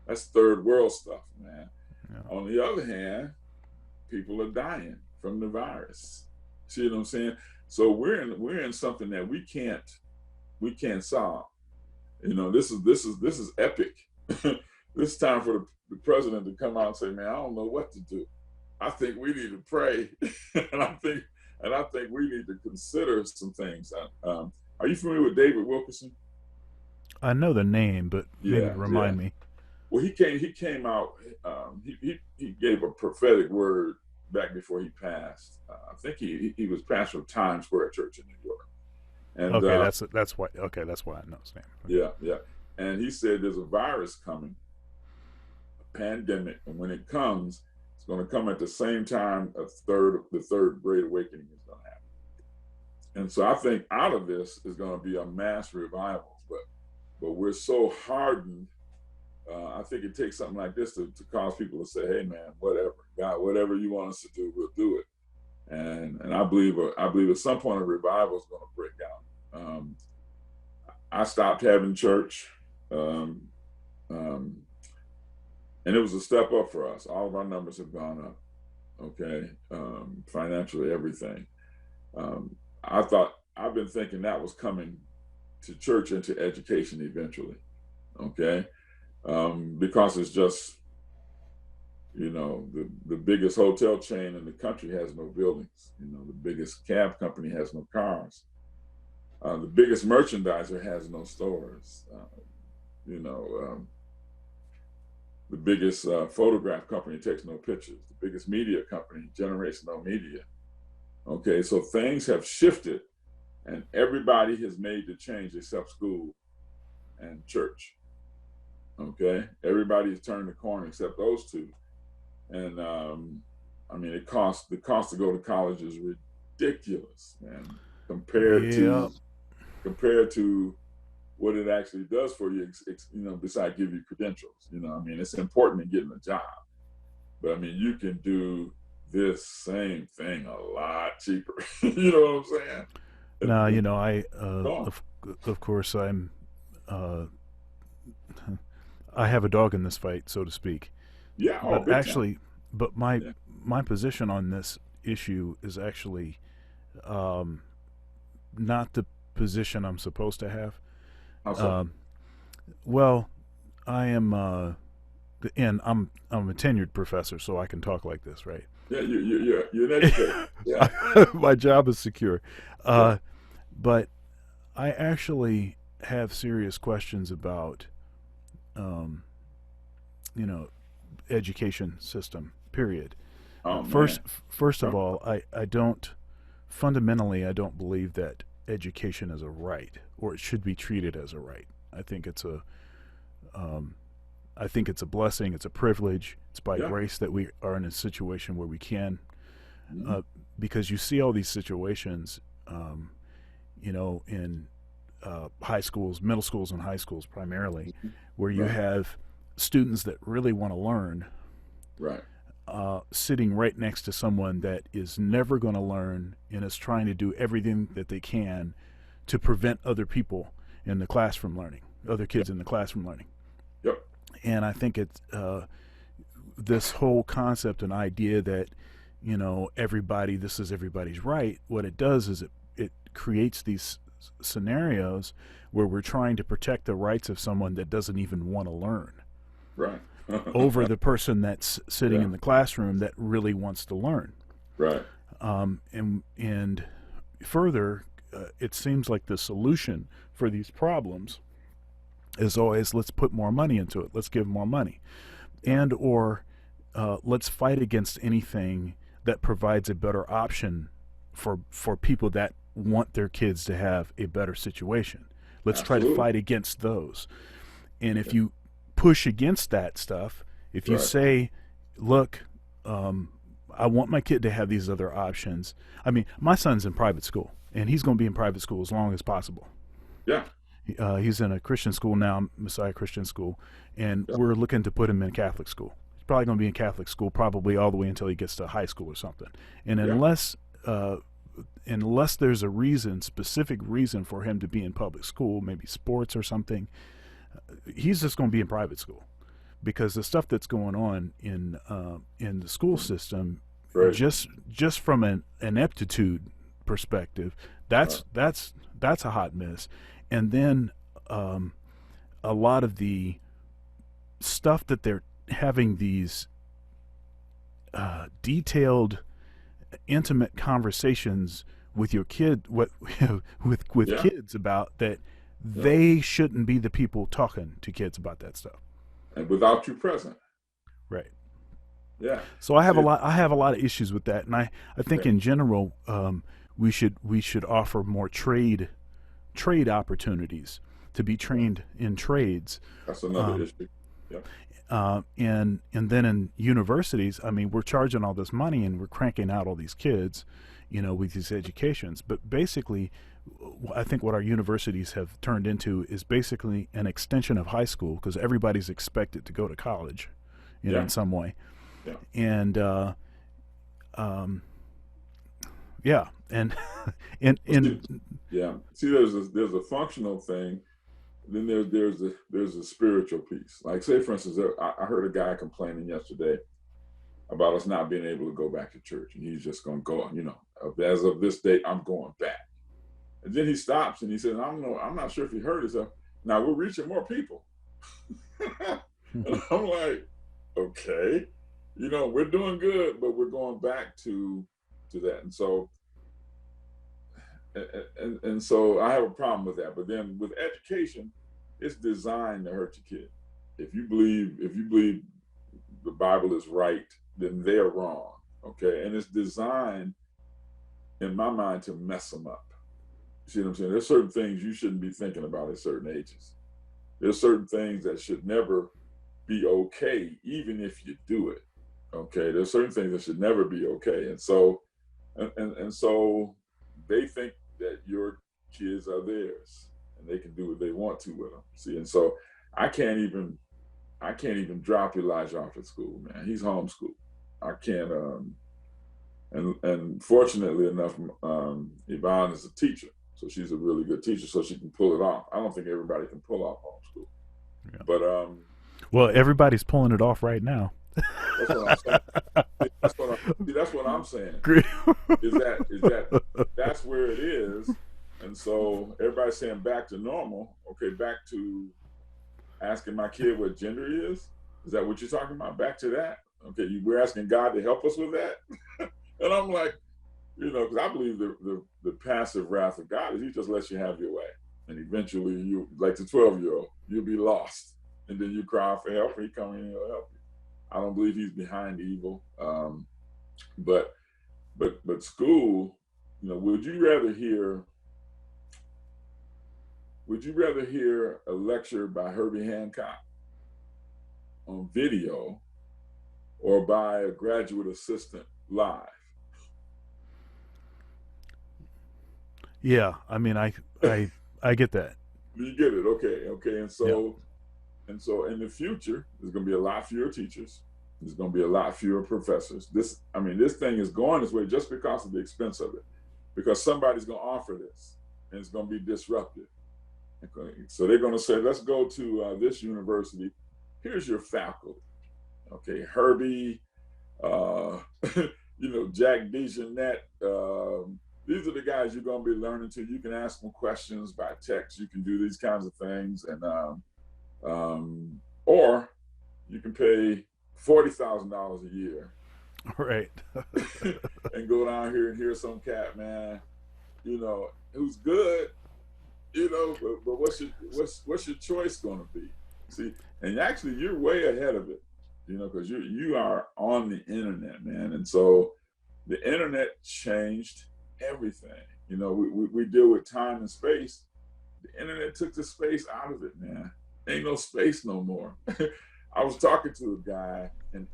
That's third world stuff, man. Yeah. On the other hand, people are dying from the virus. See what I'm saying? So we're in something that we can't solve. This is epic. This is time for the president to come out and say, man, I don't know what to do. I think we need to pray, and I think we need to consider some things. Are you familiar with David Wilkinson? I know the name, but maybe remind me. Well, he came out. He gave a prophetic word back before he passed. I think he was pastor of Times Square Church in New York. And that's why I know his name. Yeah. And he said there's a virus coming, a pandemic, and when it comes, it's going to come at the same time the third Great Awakening is going to happen. And so I think out of this is going to be a mass revival. But we're so hardened. I think it takes something like this to cause people to say, hey, man, whatever. God, whatever you want us to do, we'll do it. And I believe at some point a revival is going to break out. I stopped having church. And it was a step up for us. All of our numbers have gone up, okay? Financially, everything. I've been thinking that was coming to church and to education eventually, okay? because it's just, the biggest hotel chain in the country has no buildings. The biggest cab company has no cars. The biggest merchandiser has no stores. You know, the biggest photograph company takes no pictures. The biggest media company generates no media. Okay, so things have shifted, and everybody has made the change except school and church. Okay, everybody's turned the corner except those two. And I mean, the cost to go to college is ridiculous, man, compared Yeah. to compared to what it actually does for you. Besides give you credentials. I mean, it's important in getting a job, but I mean, you can do this same thing a lot cheaper. You know what I'm saying? Now, And gone. of course, uh, I have a dog in this fight, so to speak. Yeah, oh, But big time. actually, but my Yeah. my position on this issue is actually um, not the position I'm supposed to have. How so? Um, well, I am, and I'm a tenured professor, so I can talk like this, right? Yeah, you're an educator. Yeah, My job is secure, yeah. uh, but I actually have serious questions about, um, you know, education system. Period. Oh First, man. first of Huh? all, I don't fundamentally I don't believe that education is a right or it should be treated as a right. I think it's a um, I think it's a blessing. It's a privilege. It's by Yeah. grace that we are in a situation where we can, Mm-hmm. uh, because you see all these situations, in high schools, middle schools, and high schools primarily, where you Right. have students that really want to learn Right. sitting right next to someone that is never going to learn and is trying to do everything that they can to prevent other people in the class from learning, other Yep. kids in the class from learning. Yep. And I think it's this whole concept and idea that, this is everybody's right. What it does is it creates these scenarios where we're trying to protect the rights of someone that doesn't even want to learn Right. over the person that's sitting Yeah. in the classroom that really wants to learn. Right. And further, it seems like the solution for these problems is always let's put more money into it. Let's give more money, Yeah. and or let's fight against anything that provides a better option for people that want their kids to have a better situation. Let's try to Absolutely. fight against those. And if Yeah. you push against that stuff, if you Right. say, look, um, I want my kid to have these other options. I mean, my son's in private school, and he's going to be in private school as long as possible. Yeah. He's in a Christian school now, Messiah Christian school, and Yeah. we're looking to put him in Catholic school. He's probably going to be in Catholic school probably all the way until he gets to high school or something. And Yeah. unless there's a specific reason for him to be in public school, maybe sports or something, he's just going to be in private school because the stuff that's going on in the school system, Crazy. just from an ineptitude perspective, Right. that's a hot mess. And then a lot of the stuff that they're having these detailed, intimate conversations with your kid, with Yeah. kids about that, Yeah. they shouldn't be the people talking to kids about that stuff. And without you present. Right. Yeah. So I have a See. lot. I have a lot of issues with that, and I think Okay. in general, we should offer more trade opportunities to be trained in trades. That's another Um, issue. Yeah. and then in universities, I mean, we're charging all this money and we're cranking out all these kids, with these educations. But basically, I think what our universities have turned into is basically an extension of high school because everybody's expected to go to college, Yeah. in some way. Yeah. And yeah, and and Well, see, and yeah. See, there's a functional thing. Then there's a spiritual piece. Like, say for instance, I heard a guy complaining yesterday about us not being able to go back to church, and he's just going to go. As of this date, I'm going back. And then he stops and he says, I'm not sure if he heard himself. Now we're reaching more people. And I'm like, okay, we're doing good, but we're going back to that. And so and so I have a problem with that. But then with education, it's designed to hurt your kid. If you believe the Bible is right, then they're wrong. Okay, and it's designed, in my mind, to mess them up. You see what I'm saying? There's certain things you shouldn't be thinking about at certain ages. There's certain things that should never be okay, even if you do it. Okay, there's certain things that should never be okay, and so so they think that your kids are theirs, and they can do what they want to with them. See, and so I can't even drop Elijah off at school, man. He's homeschooled. I can't. And fortunately enough, Yvonne is a teacher, so she's a really good teacher, so she can pull it off. I don't think everybody can pull off homeschool, Yeah. but well, everybody's pulling it off right now. that's what I'm saying. That's what I'm saying. That's where it is, and so everybody's saying back to normal. Okay, back to asking my kid what gender he is. Is that what you're talking about? Back to that? Okay, we're asking God to help us with that, and I'm like, because I believe the passive wrath of God is He just lets you have your way, and eventually you, like the 12-year-old, you'll be lost, and then you cry for help, and He come in and He'll help you. I don't believe He's behind evil, but school, would you rather hear a lecture by Herbie Hancock on video or by a graduate assistant live? Yeah, I mean, I get that. You get it, okay, and so in the future, there's going to be a lot fewer teachers. There's going to be a lot fewer professors. This thing is going this way just because of the expense of it, because somebody's going to offer this, and it's going to be disruptive. Okay, so they're going to say, let's go to this university. Here's your faculty. Okay, Herbie, Jack DeJohnette. These are the guys you're going to be learning to. You can ask them questions by text. You can do these kinds of things, and or you can pay $40,000 a year, right, and go down here and hear some cat, man, who's good, but what's your choice going to be? See, and actually you're way ahead of it, because you are on the internet, man, and so the internet changed everything. We deal with time and space. The internet took the space out of it, man. Ain't no space no more. I was talking to a guy, and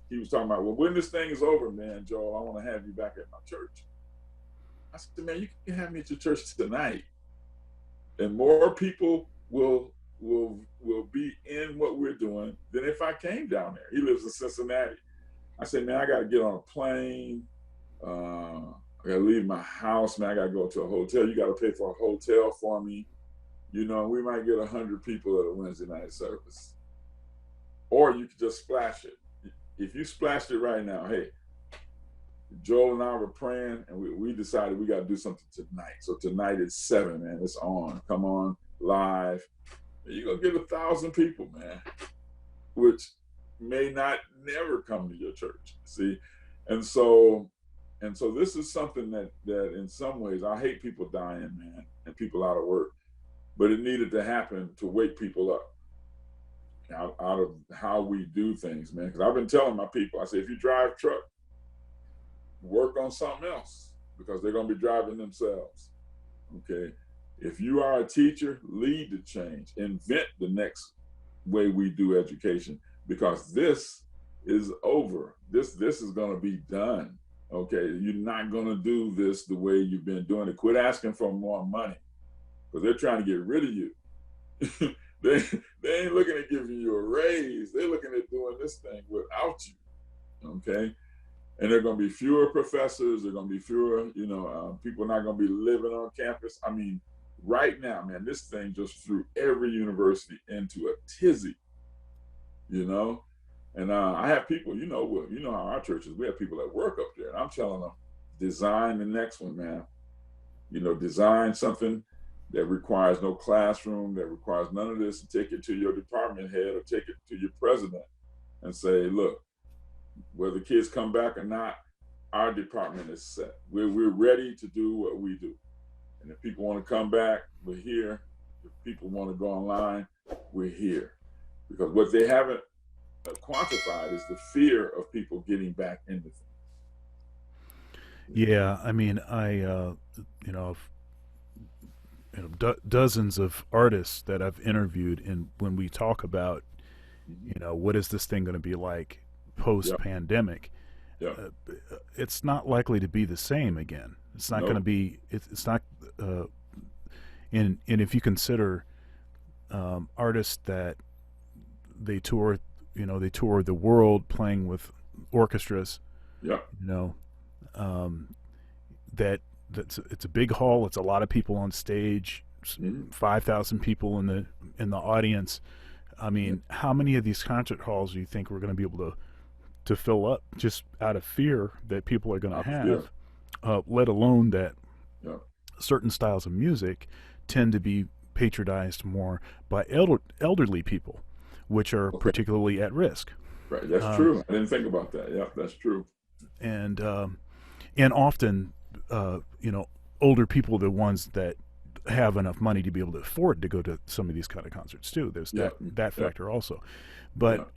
he was talking about, well, when this thing is over, man, Joel, I want to have you back at my church. I said, man, you can have me at your church tonight, and more people will be in what we're doing than if I came down there. He lives in Cincinnati. I said, man, I got to get on a plane. I got to leave my house, man. I got to go to a hotel. You got to pay for a hotel for me. We might get 100 people at a Wednesday night service. Or you could just splash it. If you splashed it right now, hey, Joel and I were praying, and we decided we got to do something tonight. So tonight it's 7, man. It's on. Come on, live. You're going to get 1,000 people, man, which may not never come to your church. See? And so this is something that in some ways, I hate people dying, man, and people out of work. But it needed to happen to wake people up out of how we do things, man. Because I've been telling my people, I say, if you drive truck, work on something else, because they're going to be driving themselves. Okay. If you are a teacher, lead the change. Invent the next way we do education, because this is over. This is going to be done. Okay. You're not going to do this the way you've been doing it. Quit asking for more money, because they're trying to get rid of you. They ain't looking at giving you a raise. They're looking at doing this thing without you. Okay. And there are going to be fewer professors. There are going to be fewer, people are not going to be living on campus. I mean, right now, man, this thing just threw every university into a tizzy, And I have people, how our churches, we have people that work up there. And I'm telling them, design the next one, man. Design something that requires no classroom, that requires none of this, and take it to your department head or take it to your president and say, look, whether kids come back or not, our department is set. We're ready to do what we do. And if people want to come back, we're here. If people want to go online, we're here. Because what they haven't quantified is the fear of people getting back into things. Yeah, I mean, you know, dozens of artists that I've interviewed, and when we talk about, what is this thing going to be like post pandemic, it's not likely to be the same again. It's not going to be. It's not. And if you consider artists that they tour, they tour the world playing with orchestras. Yeah. That it's a big hall. It's a lot of people on stage. 5,000 people in the audience. I mean, how many of these concert halls do you think we're going to be able to fill up just out of fear that people are going to have? Let alone that certain styles of music tend to be patronized more by elderly people, which are particularly at risk. Right, that's true. I didn't think about that. Yeah, that's true. And often, older people are the ones that have enough money to be able to afford to go to some of these kind of concerts too. There's that factor also. But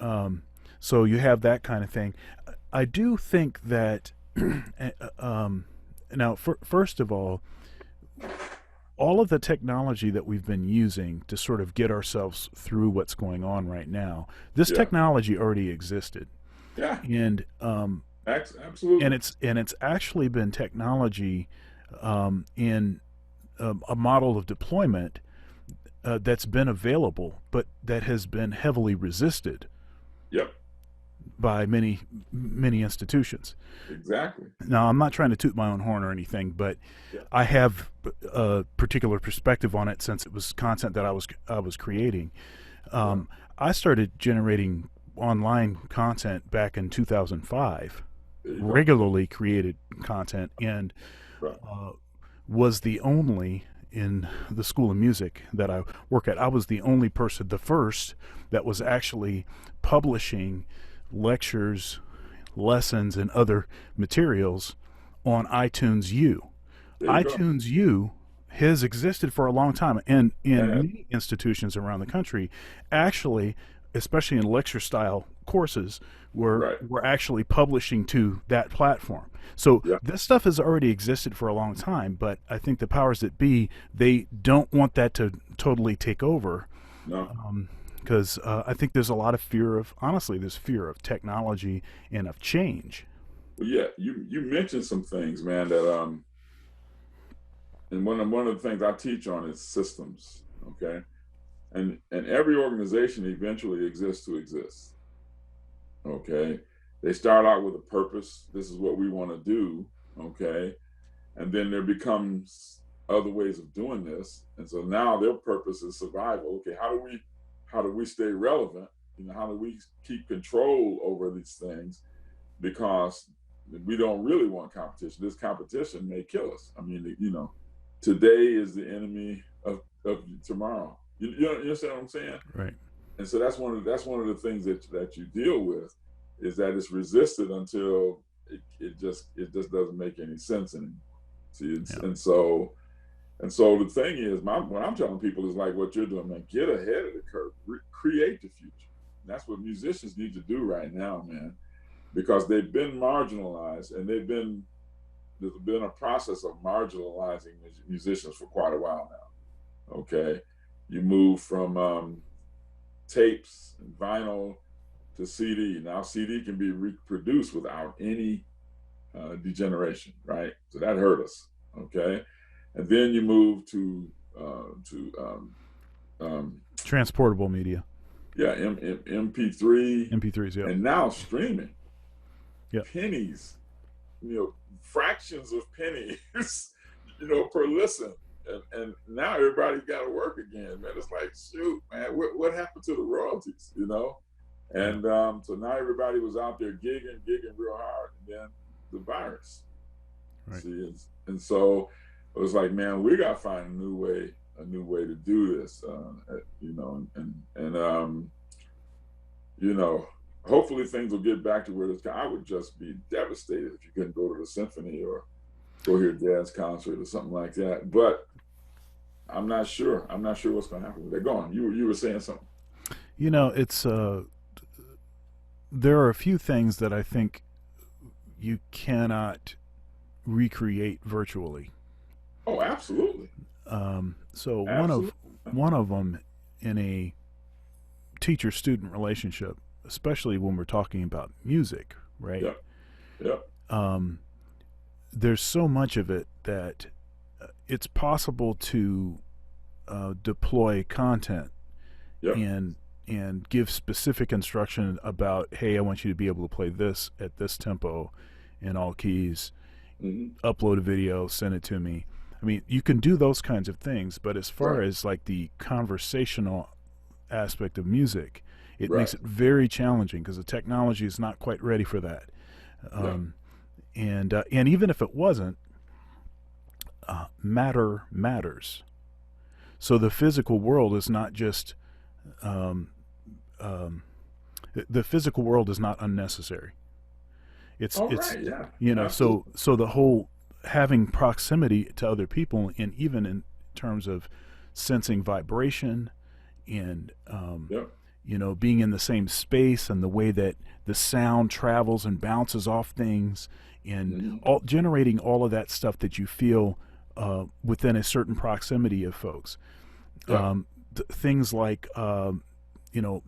so you have that kind of thing. I do think that now, first of all of the technology that we've been using to sort of get ourselves through what's going on right now, this technology already existed. Yeah. And absolutely. And it's actually been technology in a model of deployment that's been available, but that has been heavily resisted. Yep. By many institutions. Exactly. Now, I'm not trying to toot my own horn or anything, but I have a particular perspective on it since it was content that I was creating. I started generating online content back in 2005, regularly created content, and was the only in the School of Music that I work at. I was the only person, the first, that was actually publishing lectures, lessons, and other materials on iTunes U. iTunes U has existed for a long time, and in many institutions around the country, actually, especially in lecture style courses, we're actually publishing to that platform. So this stuff has already existed for a long time, but I think the powers that be, they don't want that to totally take over. No. Because I think there's a lot of there's fear of technology and of change. Well, yeah, you mentioned some things, man, that and one of the things I teach on is systems, okay? And every organization eventually exists to exist. Okay. They start out with a purpose. This is what we want to do. Okay. And then there becomes other ways of doing this. And so now their purpose is survival. Okay. How do we stay relevant? How do we keep control over these things? Because we don't really want competition. This competition may kill us. I mean, today is the enemy of tomorrow. You understand what I'm saying? Right. And so that's one of the things that you deal with, is that it's resisted until it just doesn't make any sense anymore. See, and so the thing is, what I'm telling people is like what you're doing, man. Get ahead of the curve, create the future. And that's what musicians need to do right now, man, because they've been marginalized, and there's been a process of marginalizing musicians for quite a while now. Okay. You move from tapes and vinyl to CD. Now CD can be reproduced without any degeneration, right? So that hurt us, okay? And then you move to transportable media. Yeah, MP3. MP3s, yeah. And now streaming. Yeah. Pennies, fractions of pennies, per listen. And now everybody's got to work again, man. It's like, shoot, man, what happened to the royalties, And so now everybody was out there gigging real hard, and then the virus. Right. See, and so it was like, man, we got to find a new way a new way to do this, you know, hopefully things will get back to where it's. I would just be devastated if you couldn't go to the symphony or go hear a jazz concert or something like that. But I'm not sure. I'm not sure what's going to happen. They're gone. You were saying something. It's there are a few things that I think you cannot recreate virtually. Oh, absolutely. So Absolutely. one of them in a teacher-student relationship, especially when we're talking about music, right? Yep. Yep. There's so much of it that it's possible to deploy content Yep. and give specific instruction about, hey, I want you to be able to play this at this tempo in all keys, upload a video, send it to me. I mean, you can do those kinds of things, but as far as like the conversational aspect of music, it makes it very challenging because the technology is not quite ready for that. And even if it wasn't, matter matters. So the physical world is not just the physical world is not unnecessary. It's so the whole having proximity to other people, and even in terms of sensing vibration and being in the same space and the way that the sound travels and bounces off things and generating all of that stuff that you feel within a certain proximity of folks. Things like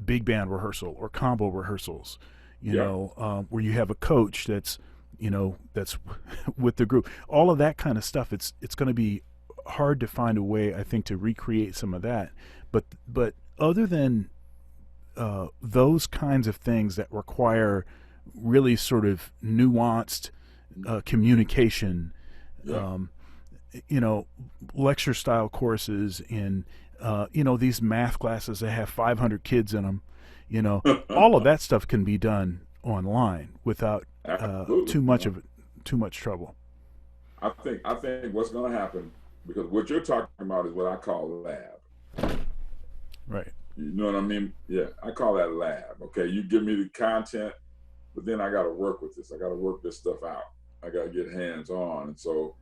big band rehearsal or combo rehearsals, where you have a coach that's with the group. All of that kind of stuff. It's going to be hard to find a way, I think, to recreate some of that. But other than those kinds of things that require really sort of nuanced communication, lecture style courses in these math classes that have 500 kids in them, all of that stuff can be done online without too much trouble. I think what's going to happen, because what you're talking about is what I call lab. Right. You know what I mean? Yeah, I call that lab. Okay, you give me the content, but then I got to work with this. I got to work this stuff out. I got to get hands on. And so,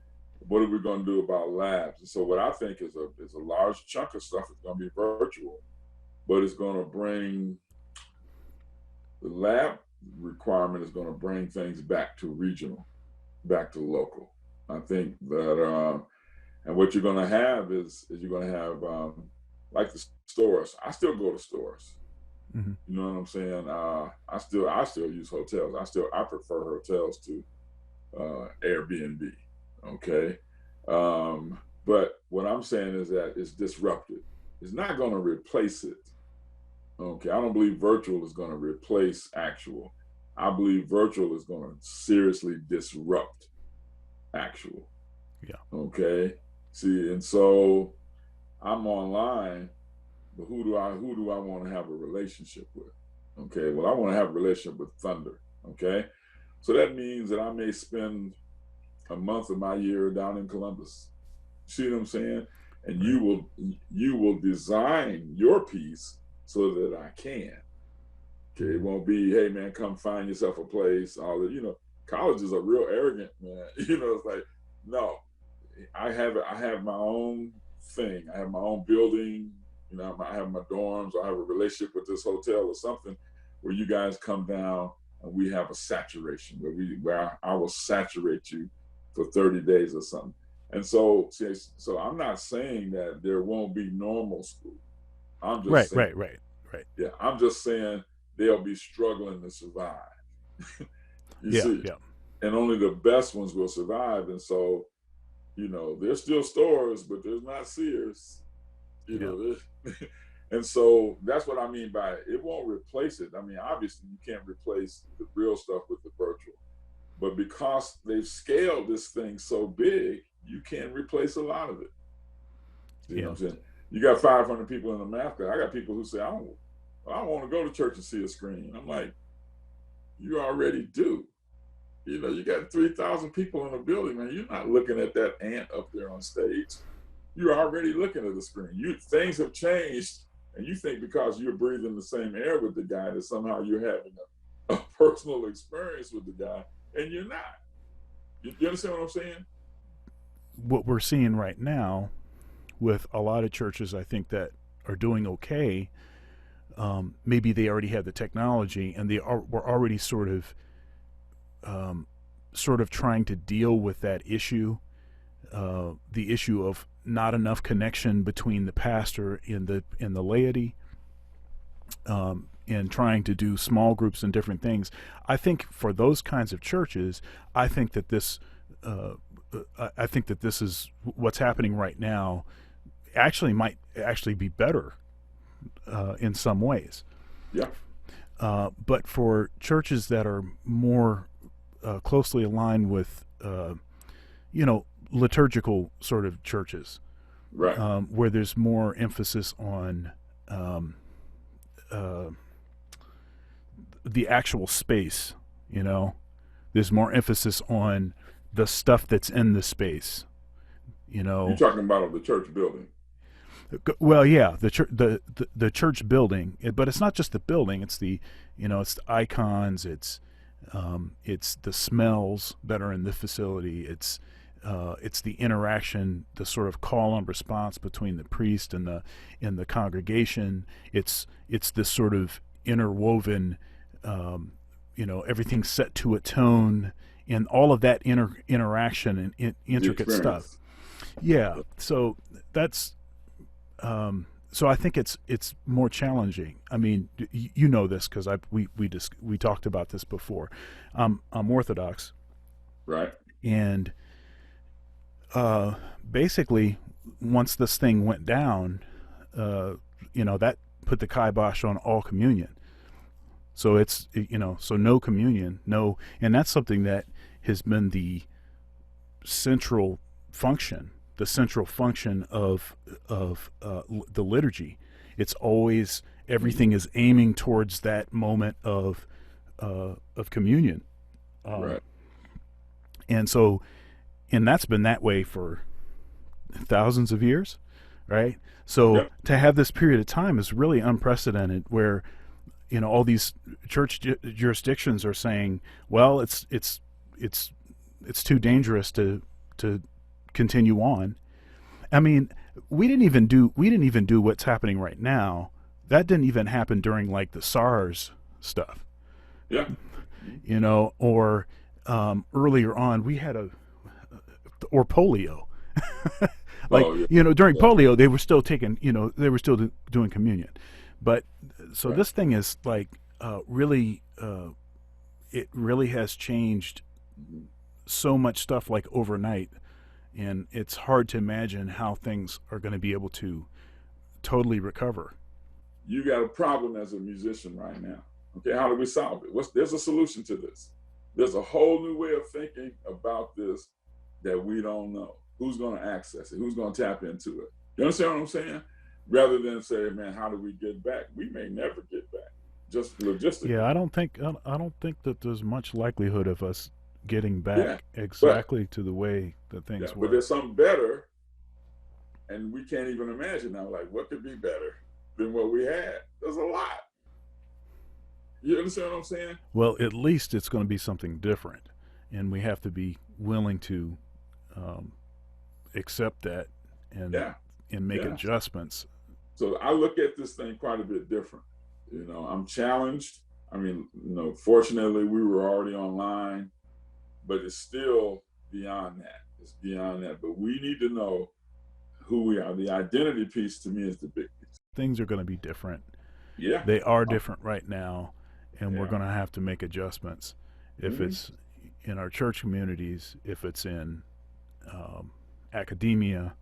what are we going to do about labs? And so, what I think is a large chunk of stuff is going to be virtual, but it's going to bring the lab requirement is going to bring things back to regional, back to local. I think that, and what you're going to have is you're going to have like the stores. I still go to stores. You know what I'm saying? I still use hotels. I prefer hotels to Airbnb. Okay. But what I'm saying is that it's disrupted. It's not going to replace it. Okay. I don't believe virtual is going to replace actual. I believe virtual is going to seriously disrupt actual. Yeah. Okay. See, and so I'm online, but who do I want to have a relationship with? Okay. Well, I want to have a relationship with Thunder. Okay. So that means that I may spend a month of my year down in Columbus. See what I'm saying? And you will design your piece so that I can. Okay, it won't be, hey man, come find yourself a place. All that, colleges are real arrogant, man. It's like, no, I have my own thing. I have my own building. I have my dorms. I have a relationship with this hotel or something where you guys come down and we have a saturation where I will saturate you for 30 days or something. And so I'm not saying that there won't be normal school. I'm just saying, right. Yeah, I'm just saying they'll be struggling to survive. You see? Yeah. And only the best ones will survive. And so, there's still stores, but there's not Sears. And so that's what I mean by it won't replace it. I mean, obviously you can't replace the real stuff with the virtual. But because they've scaled this thing so big, you can't replace a lot of it. You know what I'm saying? You got 500 people in the math class. I got people who say, I don't want to go to church and see a screen. I'm like, you already do. You got 3,000 people in a building, man. You're not looking at that ant up there on stage. You're already looking at the screen. Things have changed, and you think because you're breathing the same air with the guy that somehow you're having a personal experience with the guy, and you're not. You understand what I'm saying? What we're seeing right now with a lot of churches, I think, that are doing okay, maybe they already had the technology and were already sort of trying to deal with that issue, the issue of not enough connection between the pastor and the laity, and trying to do small groups and different things. I think for those kinds of churches, I think that this is what's happening right now. Actually, might actually be better in some ways. Yeah. But for churches that are more closely aligned with, liturgical sort of churches, Right. where there's more emphasis on the actual space, there's more emphasis on the stuff that's in the space, You're talking about the church building. Well, yeah, the church building, but it's not just the building. It's it's the icons. It's the smells that are in the facility. It's the interaction, the sort of call and response between the priest and the congregation. It's this sort of interwoven, everything set to a tone, and all of that interaction and intricate stuff. Yeah, so that's. So I think it's more challenging. I mean, you know this because we talked about this before. I'm Orthodox, right? And basically, once this thing went down, that put the kibosh on all communion. So it's so no communion, no, and that's something that has been the central function of the liturgy. It's always, everything is aiming towards that moment of communion, right? And that's been that way for thousands of years, right? So Yep. To have this period of time is really unprecedented, where all these church jurisdictions are saying, well, it's too dangerous to continue on. I mean, we didn't even do what's happening right now. That didn't even happen during like the SARS stuff. Yeah. Or earlier on we had or polio. Like, oh, yeah. During polio they were still taking, doing communion. But so Right. This thing is like really it really has changed so much stuff like overnight. And it's hard to imagine how things are going to be able to totally recover. You got a problem as a musician right now. Okay, how do we solve it? There's a solution to this. There's a whole new way of thinking about this that we don't know. Who's going to access it? Who's going to tap into it? You understand what I'm saying? Rather than say, man, how do we get back? We may never get back. Just logistically. Yeah, I don't think that there's much likelihood of us getting back Yeah, exactly to the way that things were. But there's something better, and we can't even imagine now. Like, what could be better than what we had? There's a lot. You understand what I'm saying? Well, at least it's going to be something different, and we have to be willing to accept that and make adjustments. So I look at this thing quite a bit different. I'm challenged. I mean, fortunately we were already online, but it's still beyond that. It's beyond that. But we need to know who we are. The identity piece to me is the big piece. Things are going to be different. Yeah. They are different right now, and we're going to have to make adjustments. If it's in our church communities, if it's in academia,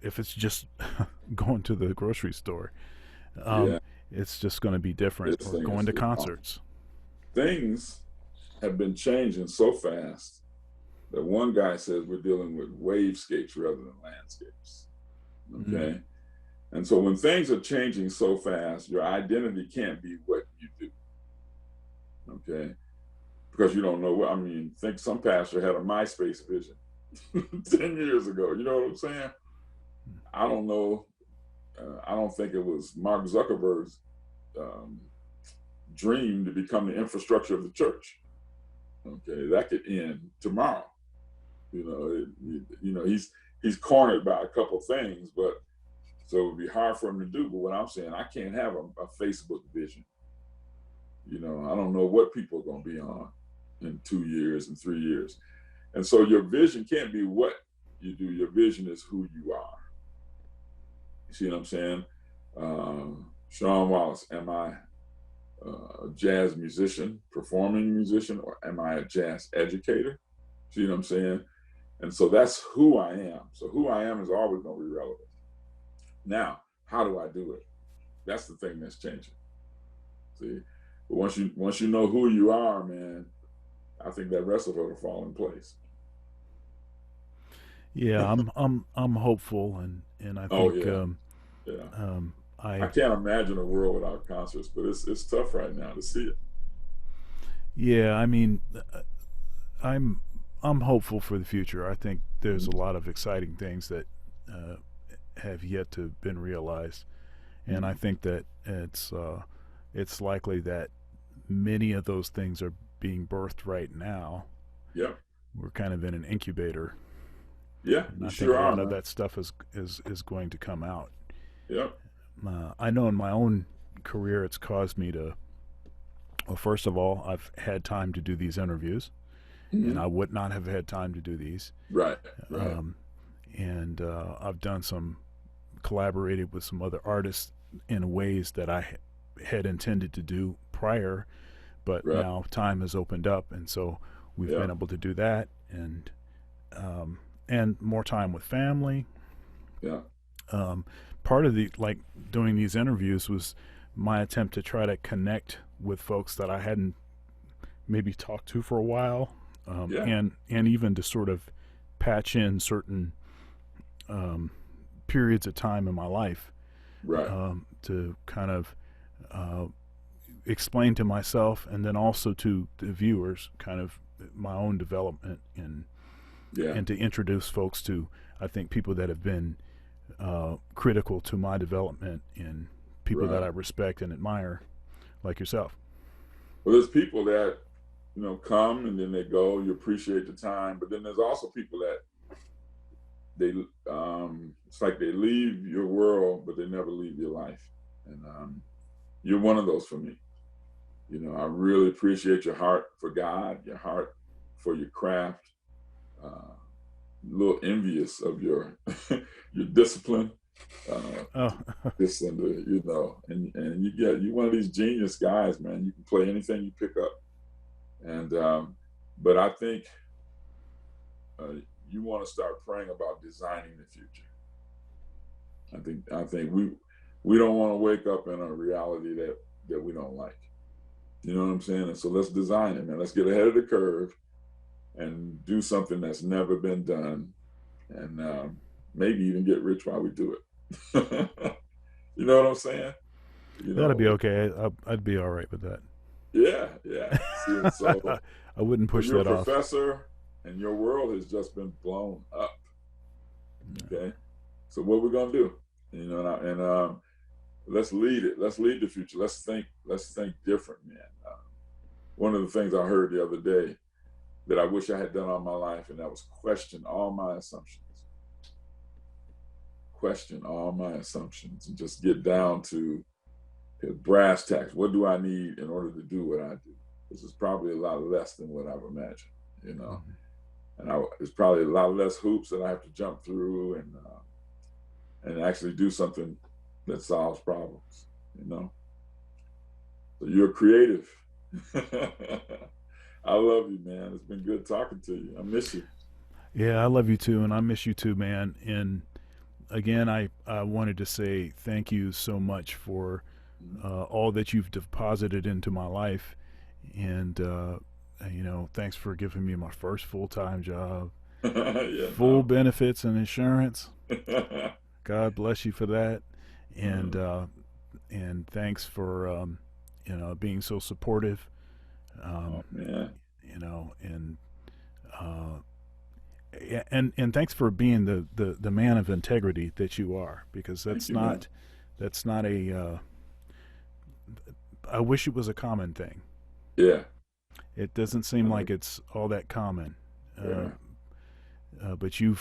if it's just going to the grocery store, it's just going to be different. Or going to concerts. Things have been changing so fast that one guy says we're dealing with wavescapes rather than landscapes. Okay. And so when things are changing so fast, your identity can't be what you do. Okay. Because you don't know what, think some pastor had a MySpace vision 10 years ago. You know what I'm saying? I don't know. I don't think it was Mark Zuckerberg's um, dream to become the infrastructure of the church. Okay, that could end tomorrow. He's cornered by a couple things, but so it would be hard for him to do. But what I'm saying, I can't have a Facebook vision. I don't know what people are going to be on in 2 years and 3 years. And so your vision can't be what you do. Your vision is who you are. You see what I'm saying? Shawn Wallace, am I a jazz musician, performing musician, or am I a jazz educator? See what I'm saying? And so that's who I am. So who I am is always going to be relevant. Now, how do I do it? That's the thing that's changing. See, but once you know who you are, man, I think that rest of it will fall in place. Yeah, I'm hopeful, and I Oh think yeah, yeah. I I can't imagine a world without concerts, but it's tough right now to see it. yeah, I mean, I'm I'm hopeful for the future. I think there's a Mm-hmm. lot of exciting things that uh, have yet to been realized, and I Mm-hmm. think that it's likely that many of those things are being birthed right now. Yeah, We're kind of in an incubator, yeah, and we I think sure a are, lot of man. that stuff is going to come out. Yeah. I know in my own career, it's caused me to. Well, first of all, I've had time to do these interviews, and Mm-hmm. I would not have had time to do these. Right, right. Um, and I've done some collaborated with some other artists in ways that I had intended to do prior, but Right. now time has opened up, and so we've Yeah. been able to do that, and more time with family. Yeah. Um, Part of the like doing these interviews was my attempt to try to connect with folks that I hadn't maybe talked to for a while, Yeah. and even to sort of patch in certain um, periods of time in my life, Right. to kind of uh, explain to myself and then also to the viewers kind of my own development, Yeah. and to introduce folks to, I think, people that have been critical to my development, and people that I Right. respect and admire, like yourself. Well, there's people that, come and then they go. You appreciate the time, but then there's also people that they, it's like they leave your world, but they never leave your life. And you're one of those for me. I really appreciate your heart for God, your heart for your craft. Uh, a little envious of your your discipline. Uh, Oh, Discipline, and you one of these genius guys, man. You can play anything you pick up, and but I think uh, you want to start praying about designing the future. I think we don't want to wake up in a reality that we don't like. You know what I'm saying? And so let's design it, man. Let's get ahead of the curve and do something that's never been done, and maybe even get rich while we do it. You know what I'm saying? You that'd know, be okay. I'd be all right with that. yeah, yeah. See, so I wouldn't push you're a that off. professor, and your world has just been blown up. Okay, so what we're gonna do? Let's lead it. Let's lead the future. Let's think. Let's think different, man. One of the things I heard the other day that I wish I had done all my life, and that was question all my assumptions. Question all my assumptions, and just get down to brass tacks. What do I need in order to do what I do? This is probably a lot less than what I've imagined, you know. Mhm. And it's probably a lot less hoops that I have to jump through, and actually do something that solves problems, you know. So you're creative. I love you, man. It's been good talking to you. I miss you. Yeah, I love you too, and I miss you too, man. And again, I wanted to say thank you so much for all that you've deposited into my life, and thanks for giving me my first full time job, Yeah, full no. benefits and insurance. God bless you for that, and thanks for being so supportive, Oh um, man. and uh, and thanks for being the man of integrity that you are, because Thank you, man. that's not a I wish it was a common thing. Yeah, It doesn't seem uh, like it's all that common. Uh, yeah. but you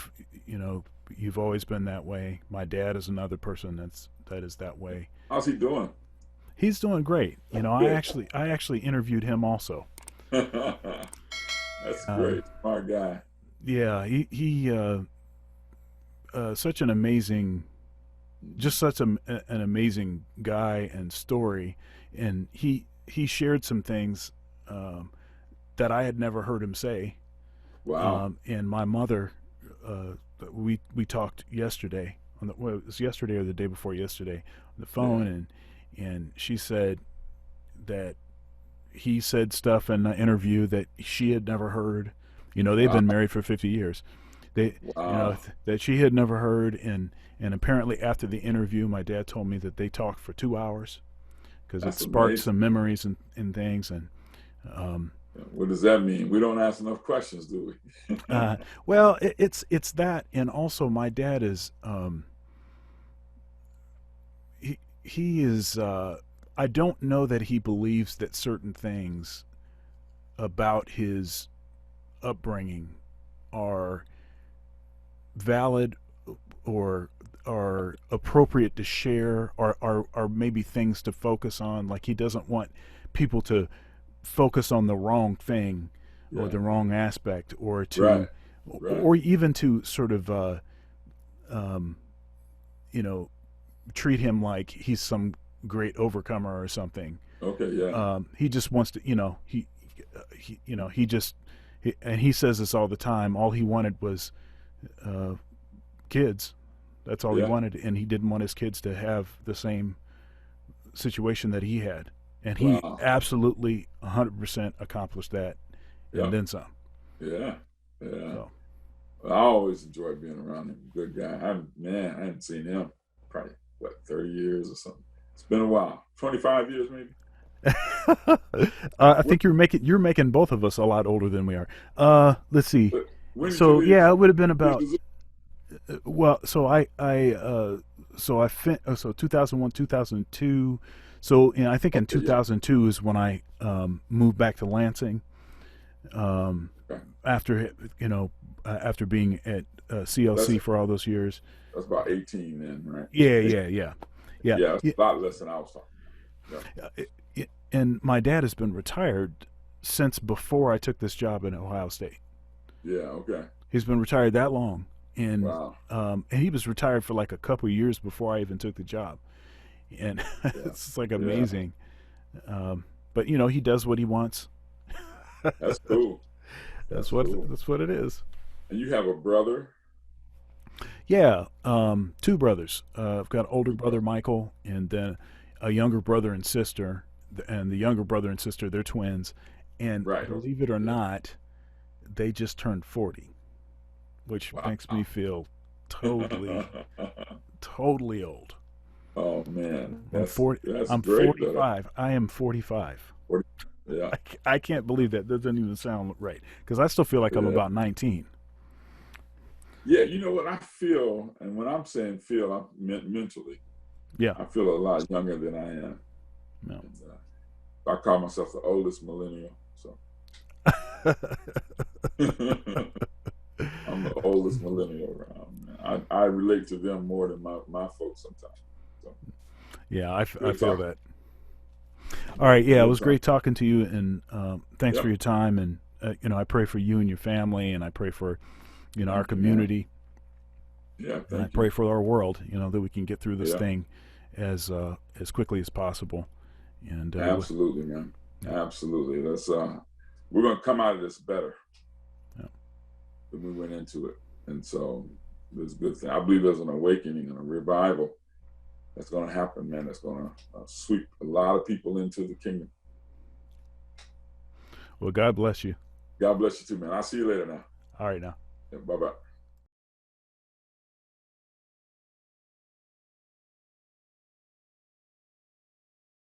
know, you've always been that way. My dad is another person that is that way. How's he doing? He's doing great. You know, Good. I actually interviewed him also. That's Um, great. Smart guy. yeah, such an amazing, just such an amazing guy and story, and he shared some things um, that I had never heard him say. Wow. And my mother, uh, we talked yesterday on the, well, it was yesterday or the day before yesterday on the Yeah. phone, and she said that he said stuff in the interview that she had never heard. You know, they've Wow. been married for 50 years. They, you know, Wow. that she had never heard, and apparently after the interview, my dad told me that they talked for 2 hours because it That's sparked amazing. some memories and things. And um, What does that mean? We don't ask enough questions, do we? uh, well, it's that, and also my dad is he is. I don't know that he believes that certain things about his upbringing are valid or are appropriate to share, or are maybe things to focus on. Like he doesn't want people to focus on the wrong thing or Yeah. the wrong aspect, Right. Right. or even to sort of um, you know, treat him like he's some great overcomer or something. Okay. Yeah. He just wants to, you know, and he says this all the time. All he wanted was uh, kids. That's all he Yeah. wanted, and he didn't want his kids to have the same situation that he had. And he Wow. absolutely 100% accomplished that, and Yeah. then some. Yeah. Yeah. So, Well, I always enjoy being around him. Good guy. Man, I hadn't seen him probably what 30 years or something. It's been a while. 25 years maybe. I When, think you're making both of us a lot older than we are. Let's see. when did you So leave? yeah, it would have been Leave about the zoo? well. So 2001, 2002. So I think in Okay. Yeah. 2002 is when I moved back to Lansing. Okay. After after being at That's CLC for all those years. that's about 18 then, right? Yeah, Eight- yeah, yeah, yeah. Yeah. It's Yeah. a lot less than I was talking about. And my dad has been retired since before I took this job in Ohio State. Yeah. Yeah. Okay. He's been retired that long, Wow. and he was retired for like a couple of years before I even took the job, and Yeah. it's like Yeah. amazing. But you know, he does what he wants. That's cool. That's cool. That's what it is. And you have a brother? Yeah, two brothers. I've got an older Two brother brothers. Michael, and then a younger brother and sister. And the younger brother and sister, they're twins. And Right. Okay. believe it or Yeah. not, they just turned 40, which makes me Wow. feel totally, totally old. Oh man, I'm 40. that's I'm great though. 45. I am 45. What- Yeah, I can't believe that. That doesn't even sound right because I still feel like I'm yeah, about 19. yeah. You know what I feel, and when I'm saying feel, I meant mentally. Yeah. I feel a lot younger than I am. No. And, I call myself the oldest millennial, so I'm the oldest millennial around. Man. I relate to them more than my folks sometimes. So Yeah, I good feel talking. that. All right. Yeah, it Good was great talking. talking to you, and thanks for Yep. your time. And you know, I pray for you and your family, and I pray for our Thank you, man. community, Yeah, and I thank you. pray for our world. You know, that we can get through this Yeah, thing as quickly as possible. And absolutely, man. yeah, Absolutely. That's we're gonna come out of this better yeah. than we went into it. And so there's a good thing. I believe there's an awakening and a revival that's going to happen, man. That's going to sweep a lot of people into the kingdom. Well, God bless you. God bless you too, man. I'll see you later now. All right, now. Yeah, bye bye.